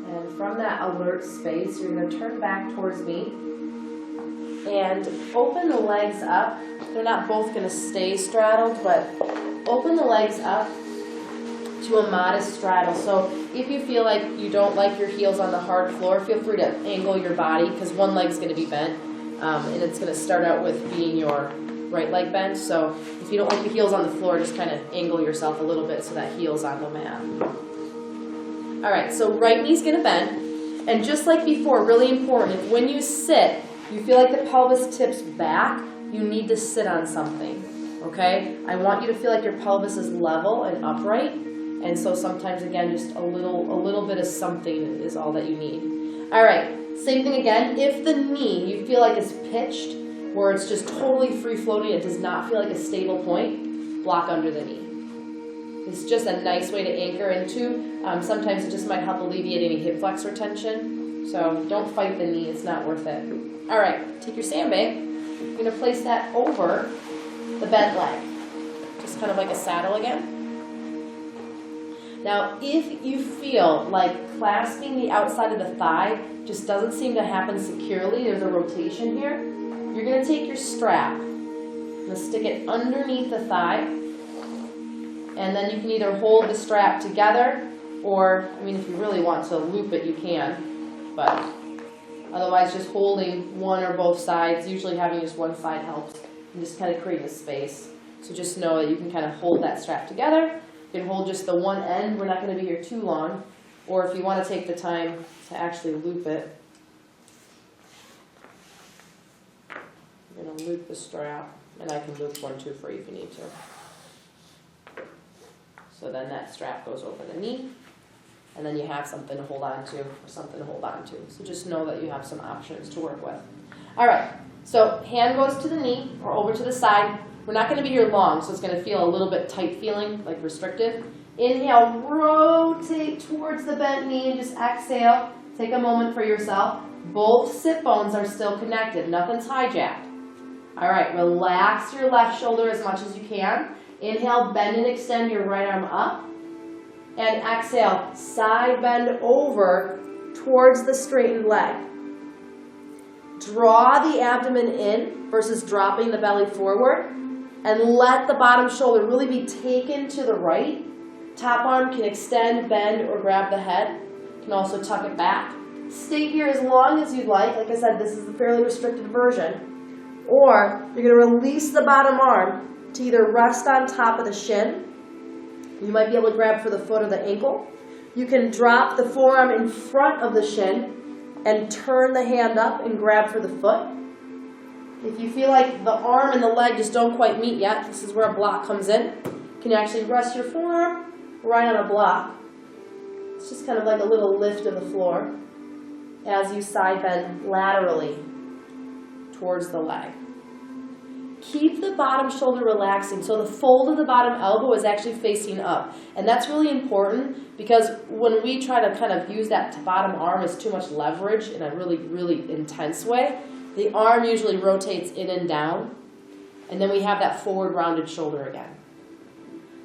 And from that alert space, you're going to turn back towards me and open the legs up. They're not both going to stay straddled, but open the legs up to a modest straddle. So if you feel like you don't like your heels on the hard floor, feel free to angle your body, because one leg's going to be bent, and it's going to start out with being your right leg bent. So if you don't like the heels on the floor, just kind of angle yourself a little bit so that heel's on the mat. All right, so right knee's going to bend. And just like before, really important, if when you sit, you feel like the pelvis tips back, you need to sit on something, okay? I want you to feel like your pelvis is level and upright, and so sometimes, again, just a little bit of something is all that you need. All right, same thing again. If the knee you feel like is pitched, where it's just totally free-floating, it does not feel like a stable point, block under the knee. It's just a nice way to anchor into. Sometimes it just might help alleviate any hip flexor tension, so don't fight the knee, it's not worth it. All right, take your sandbag. You're going to place that over the bent leg, just kind of like a saddle again. Now, if you feel like clasping the outside of the thigh just doesn't seem to happen securely, there's a rotation here, you're going to take your strap, you're going to stick it underneath the thigh, And then you can either hold the strap together, or, I mean, if you really want to loop it, you can. But otherwise, just holding one or both sides, usually having just one side helps, and just kind of create a space. So just know that you can kind of hold that strap together. You can hold just the one end. We're not going to be here too long. Or if you want to take the time to actually loop it, you're going to loop the strap. And I can loop one too for you if you need to. So then that strap goes over the knee. And then you have something to hold on to, or something to hold on to. So just know that you have some options to work with. All right, so hand goes to the knee or over to the side. We're not going to be here long, so it's going to feel a little bit tight feeling, like restrictive. Inhale, rotate towards the bent knee, and just exhale. Take a moment for yourself. Both sit bones are still connected. Nothing's hijacked. All right, relax your left shoulder as much as you can. Inhale, bend and extend your right arm up. And exhale, side bend over towards the straightened leg. Draw the abdomen in versus dropping the belly forward. And let the bottom shoulder really be taken to the right. Top arm can extend, bend, or grab the head. You can also tuck it back. Stay here as long as you'd like. Like I said, this is a fairly restricted version. Or you're going to release the bottom arm to either rest on top of the shin. You might be able to grab for the foot or the ankle. You can drop the forearm in front of the shin and turn the hand up and grab for the foot. If you feel like the arm and the leg just don't quite meet yet, this is where a block comes in. You can actually rest your forearm right on a block. It's just kind of like a little lift of the floor as you side bend laterally towards the leg. Keep the bottom shoulder relaxing, so the fold of the bottom elbow is actually facing up. And that's really important because when we try to kind of use that bottom arm as too much leverage in a really, really intense way, the arm usually rotates in and down, and then we have that forward rounded shoulder again.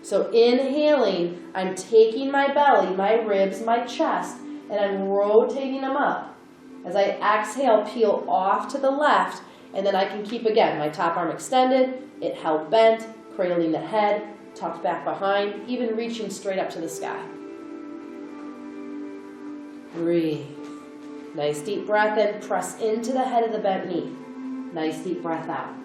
So inhaling, I'm taking my belly, my ribs, my chest, and I'm rotating them up. As I exhale, peel off to the left, and then I can keep, again, my top arm extended, it held bent, cradling the head, tucked back behind, even reaching straight up to the sky. Breathe. Nice deep breath in, press into the head of the bent knee. Nice deep breath out.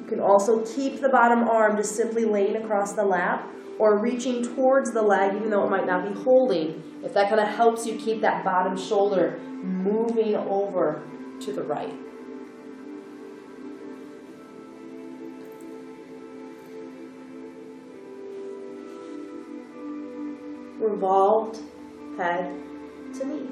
You can also keep the bottom arm just simply laying across the lap or reaching towards the leg, even though it might not be holding, if that kind of helps you keep that bottom shoulder moving over to the right. Revolved head to knee.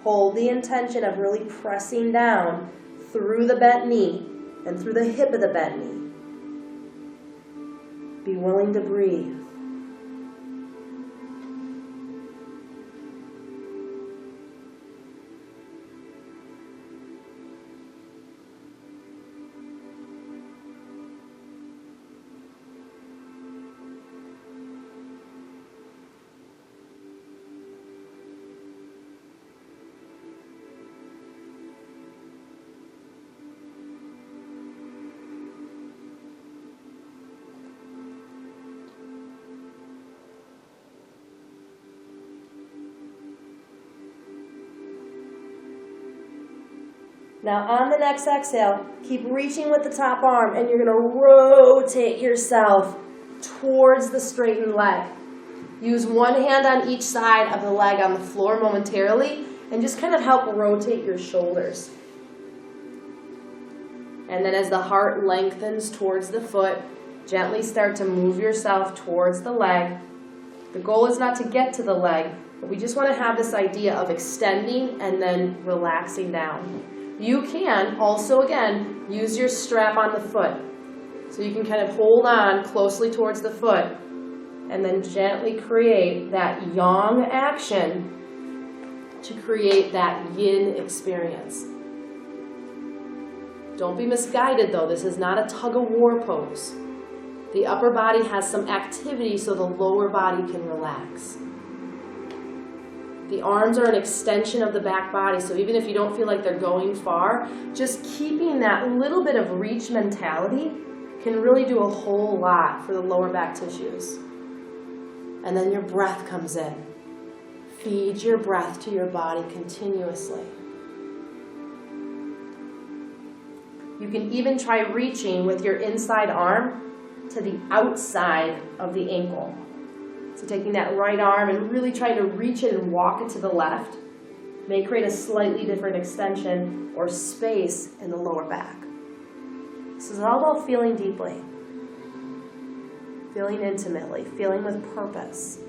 Hold the intention of really pressing down through the bent knee and through the hip of the bent knee. Be willing to breathe. Now on the next exhale, keep reaching with the top arm, and you're going to rotate yourself towards the straightened leg. Use one hand on each side of the leg on the floor momentarily, and just kind of help rotate your shoulders. And then as the heart lengthens towards the foot, gently start to move yourself towards the leg. The goal is not to get to the leg, but we just want to have this idea of extending and then relaxing down. You can also, again, use your strap on the foot. So you can kind of hold on closely towards the foot and then gently create that yang action to create that yin experience. Don't be misguided though, this is not a tug-of-war pose. The upper body has some activity so the lower body can relax. The arms are an extension of the back body, so even if you don't feel like they're going far, just keeping that little bit of reach mentality can really do a whole lot for the lower back tissues. And then your breath comes in. Feed your breath to your body continuously. You can even try reaching with your inside arm to the outside of the ankle. So taking that right arm and really trying to reach it and walk it to the left may create a slightly different extension or space in the lower back. This is all about feeling deeply, feeling intimately, feeling with purpose.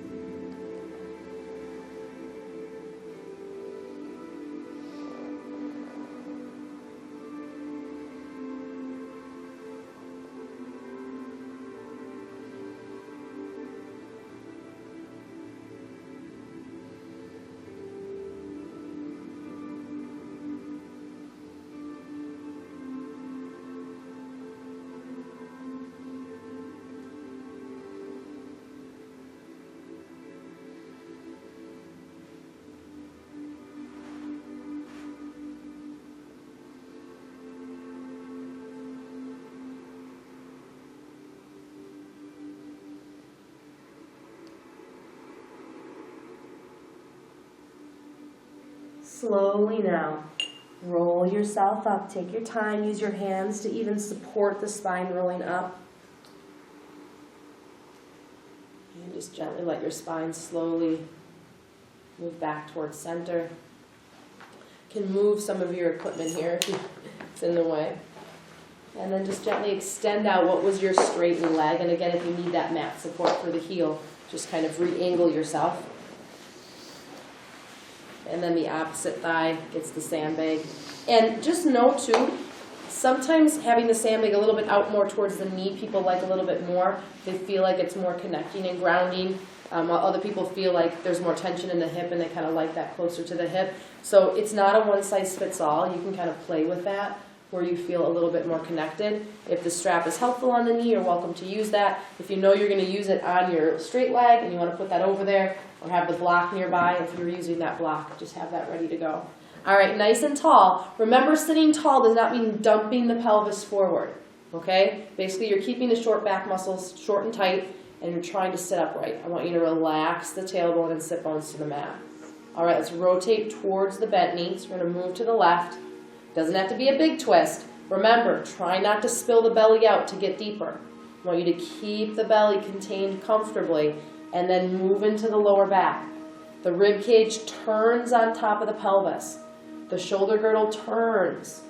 Slowly now, roll yourself up. Take your time. Use your hands to even support the spine rolling up. And just gently let your spine slowly move back towards center. You can move some of your equipment here if it's in the way. And then just gently extend out what was your straightened leg. And again, if you need that mat support for the heel, just kind of re-angle yourself. And then the opposite thigh gets the sandbag. And just know too, sometimes having the sandbag a little bit out more towards the knee, people like a little bit more. They feel like it's more connecting and grounding, while other people feel like there's more tension in the hip and they kind of like that closer to the hip. So it's not a one-size-fits-all. You can kind of play with that where you feel a little bit more connected. If the strap is helpful on the knee, you're welcome to use that. If you know you're going to use it on your straight leg and you want to put that over there, or have the block nearby, if you're using that block, just have that ready to go. All right, nice and tall. Remember, sitting tall does not mean dumping the pelvis forward, okay? Basically, you're keeping the short back muscles short and tight, and you're trying to sit upright. I want you to relax the tailbone and sit bones to the mat. All right, let's rotate towards the bent knee. So we're going to move to the left. Doesn't have to be a big twist. Remember, try not to spill the belly out to get deeper. I want you to keep the belly contained comfortably and then move into the lower back. The rib cage turns on top of the pelvis. The shoulder girdle turns.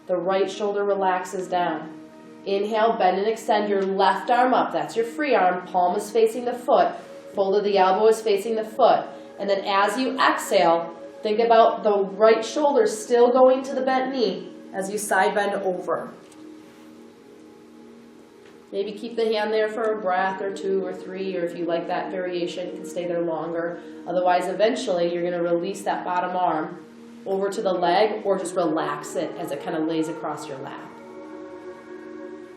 The right shoulder relaxes down. Inhale, bend and extend your left arm up. That's your free arm. Palm is facing the foot. Fold of the elbow is facing the foot. And then as you exhale, think about the right shoulder still going to the bent knee as you side bend over. Maybe keep the hand there for a breath or two or three, or if you like that variation, you can stay there longer. Otherwise, eventually, you're going to release that bottom arm over to the leg or just relax it as it kind of lays across your lap.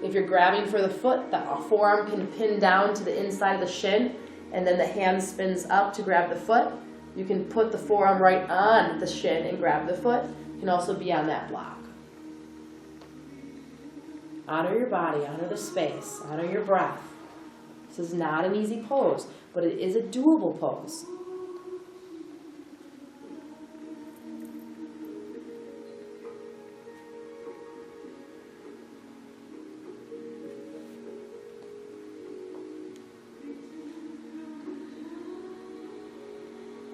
If you're grabbing for the foot, the forearm can pin down to the inside of the shin, and then the hand spins up to grab the foot. You can put the forearm right on the shin and grab the foot. You can also be on that block. Honor your body, honor the space, honor your breath. This is not an easy pose, but it is a doable pose.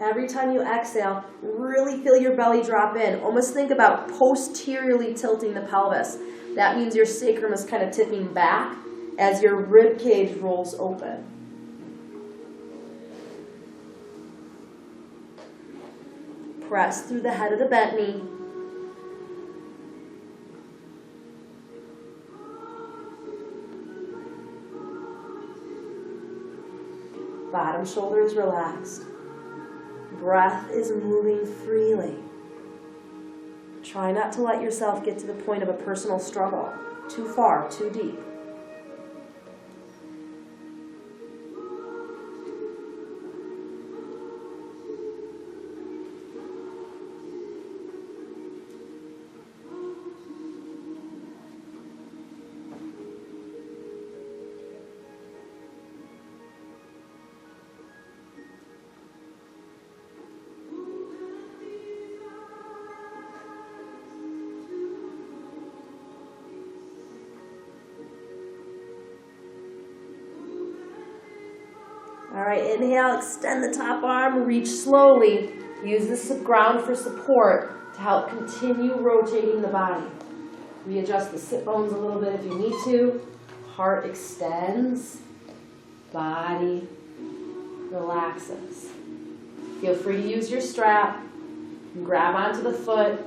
Every time you exhale, really feel your belly drop in. Almost think about posteriorly tilting the pelvis. That means your sacrum is kind of tipping back as your rib cage rolls open. Press through the head of the bent knee. Bottom shoulder is relaxed. Breath is moving freely. Try not to let yourself get to the point of a personal struggle. Too far, too deep. All right, inhale, extend the top arm, reach slowly. Use the ground for support to help continue rotating the body. Readjust the sit bones a little bit if you need to. Heart extends, body relaxes. Feel free to use your strap. Grab onto the foot.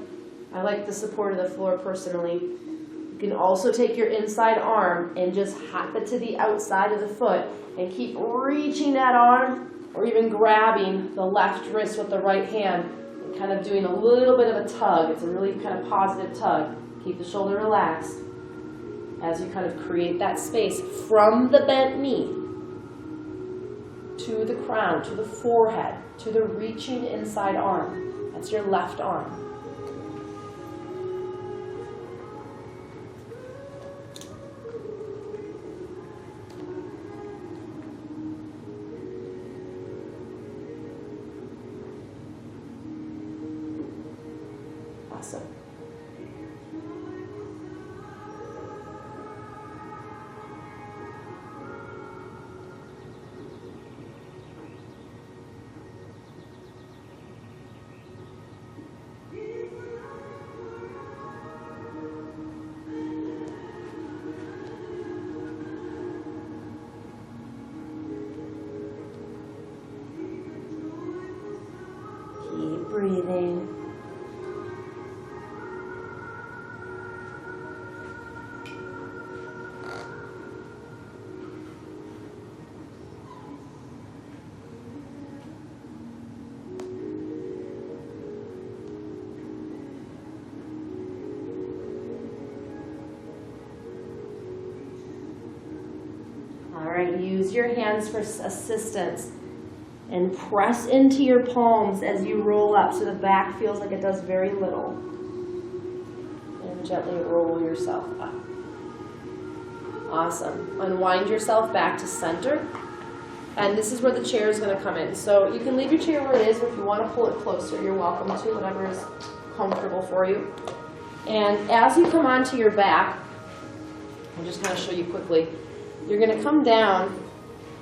I like the support of the floor personally. You can also take your inside arm and just hop it to the outside of the foot and keep reaching that arm or even grabbing the left wrist with the right hand and kind of doing a little bit of a tug. It's a really kind of positive tug. Keep the shoulder relaxed as you kind of create that space from the bent knee to the crown, to the forehead, to the reaching inside arm. That's your left arm. Awesome. Keep breathing. All right, use your hands for assistance and press into your palms as you roll up so the back feels like it does very little. And gently roll yourself up. Awesome. Unwind yourself back to center. And this is where the chair is going to come in. So you can leave your chair where it is, but if you want to pull it closer, you're welcome to, whatever is comfortable for you. And as you come onto your back, I'm just going to show you quickly, you're going to come down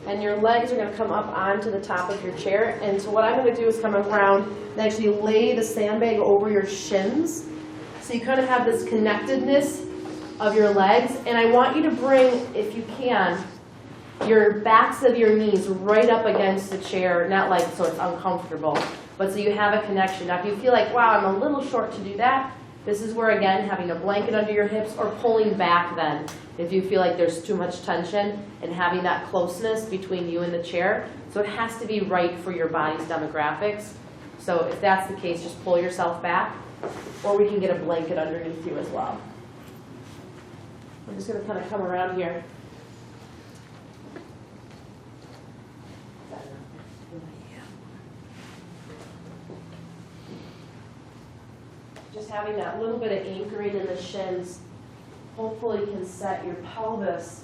and your legs are going to come up onto the top of your chair. And so what I'm going to do is come around and actually lay the sandbag over your shins. So you kind of have this connectedness of your legs. And I want you to bring, if you can, your backs of your knees right up against the chair, not like so it's uncomfortable, but so you have a connection. Now if you feel like, wow, I'm a little short to do that, this is where, again, having a blanket under your hips or pulling back then, if you feel like there's too much tension, and having that closeness between you and the chair. So it has to be right for your body's demographics. So if that's the case, just pull yourself back, or we can get a blanket underneath you as well. I'm just going to kind of come around here. Just having that little bit of anchoring in the shins hopefully can set your pelvis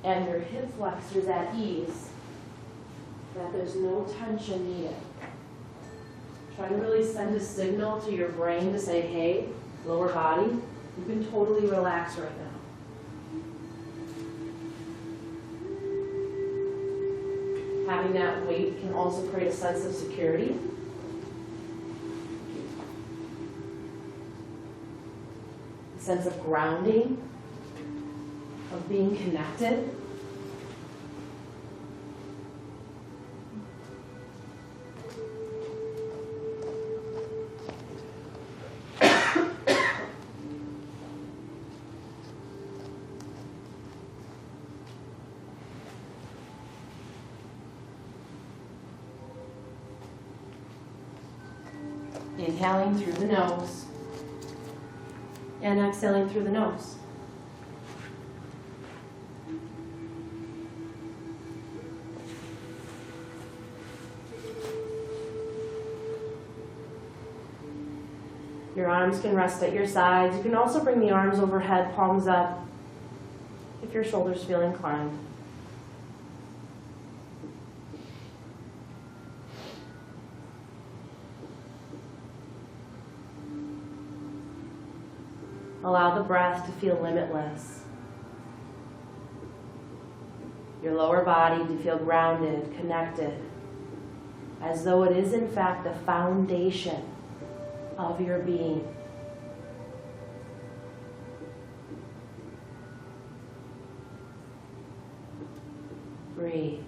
and your hip flexors at ease, that there's no tension needed. Try to really send a signal to your brain to say, hey, lower body, you can totally relax right now. Having that weight can also create a sense of security. Sense of grounding, of being connected. Inhaling through the nose. And exhaling through the nose. Your arms can rest at your sides. You can also bring the arms overhead, palms up, if your shoulders feel inclined. Allow the breath to feel limitless. your lower body to feel grounded, connected, as though it is in fact the foundation of your being. Breathe.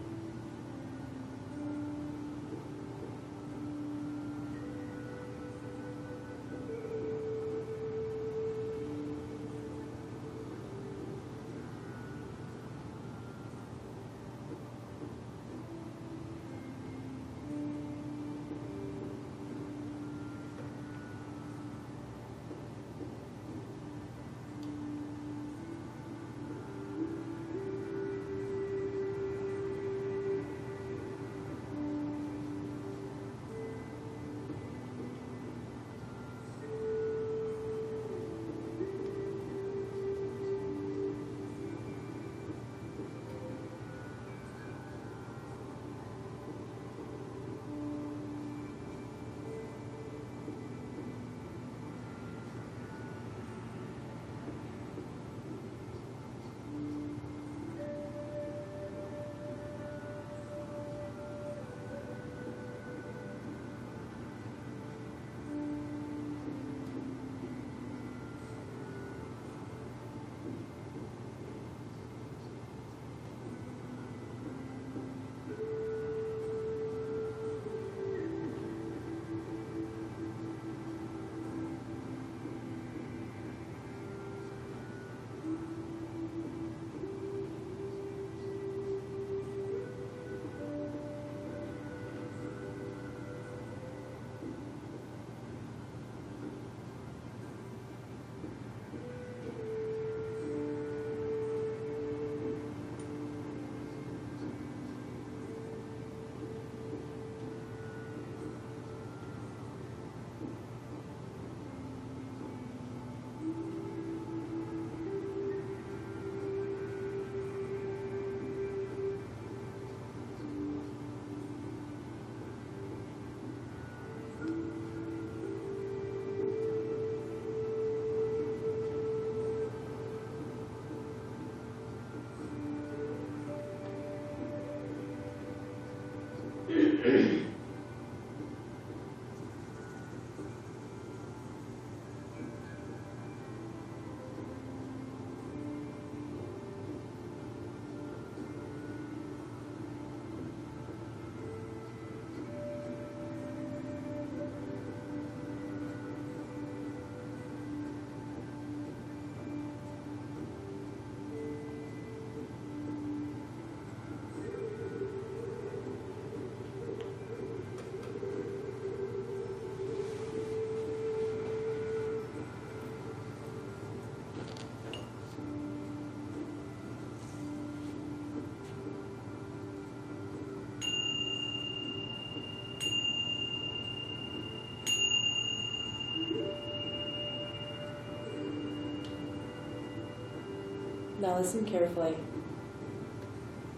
Now listen carefully.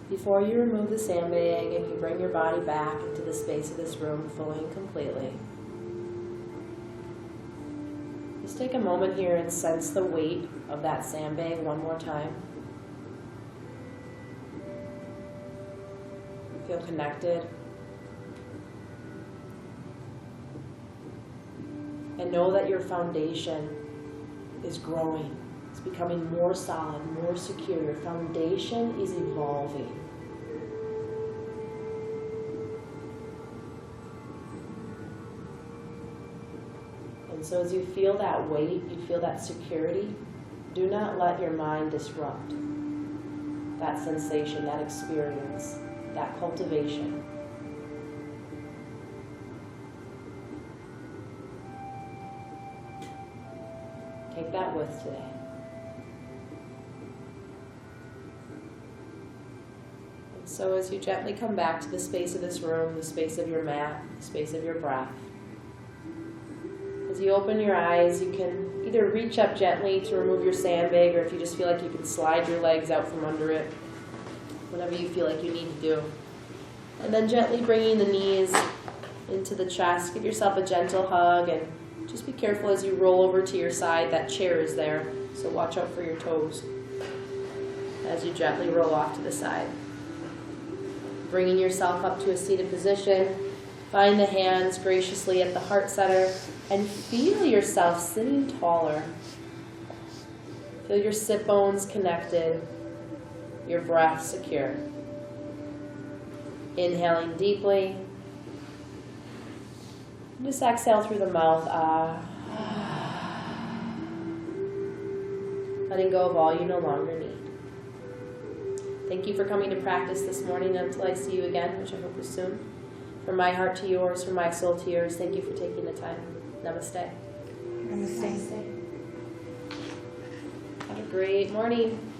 Before you remove the sandbag and you bring your body back into the space of this room fully and completely, just take a moment here and sense the weight of that sandbag one more time. Feel connected. And know that your foundation is growing. It's becoming more solid, more secure. Your foundation is evolving. And so as you feel that weight, you feel that security, do not let your mind disrupt that sensation, that experience, that cultivation. Take that with today. So as you gently come back to the space of this room, the space of your mat, the space of your breath, as you open your eyes, you can either reach up gently to remove your sandbag, or if you just feel like you can slide your legs out from under it, whatever you feel like you need to do. And then gently bringing the knees into the chest, give yourself a gentle hug, and just be careful as you roll over to your side. That chair is there, so watch out for your toes as you gently roll off to the side. Bringing yourself up to a seated position. Find the hands graciously at the heart center and feel yourself sitting taller. Feel your sit bones connected, your breath secure. Inhaling deeply. Just exhale through the mouth. Letting go of all you no longer need. Thank you for coming to practice this morning. Until I see you again, which I hope is soon. From my heart to yours, from my soul to yours, thank you for taking the time. Namaste. Namaste. Have a great morning.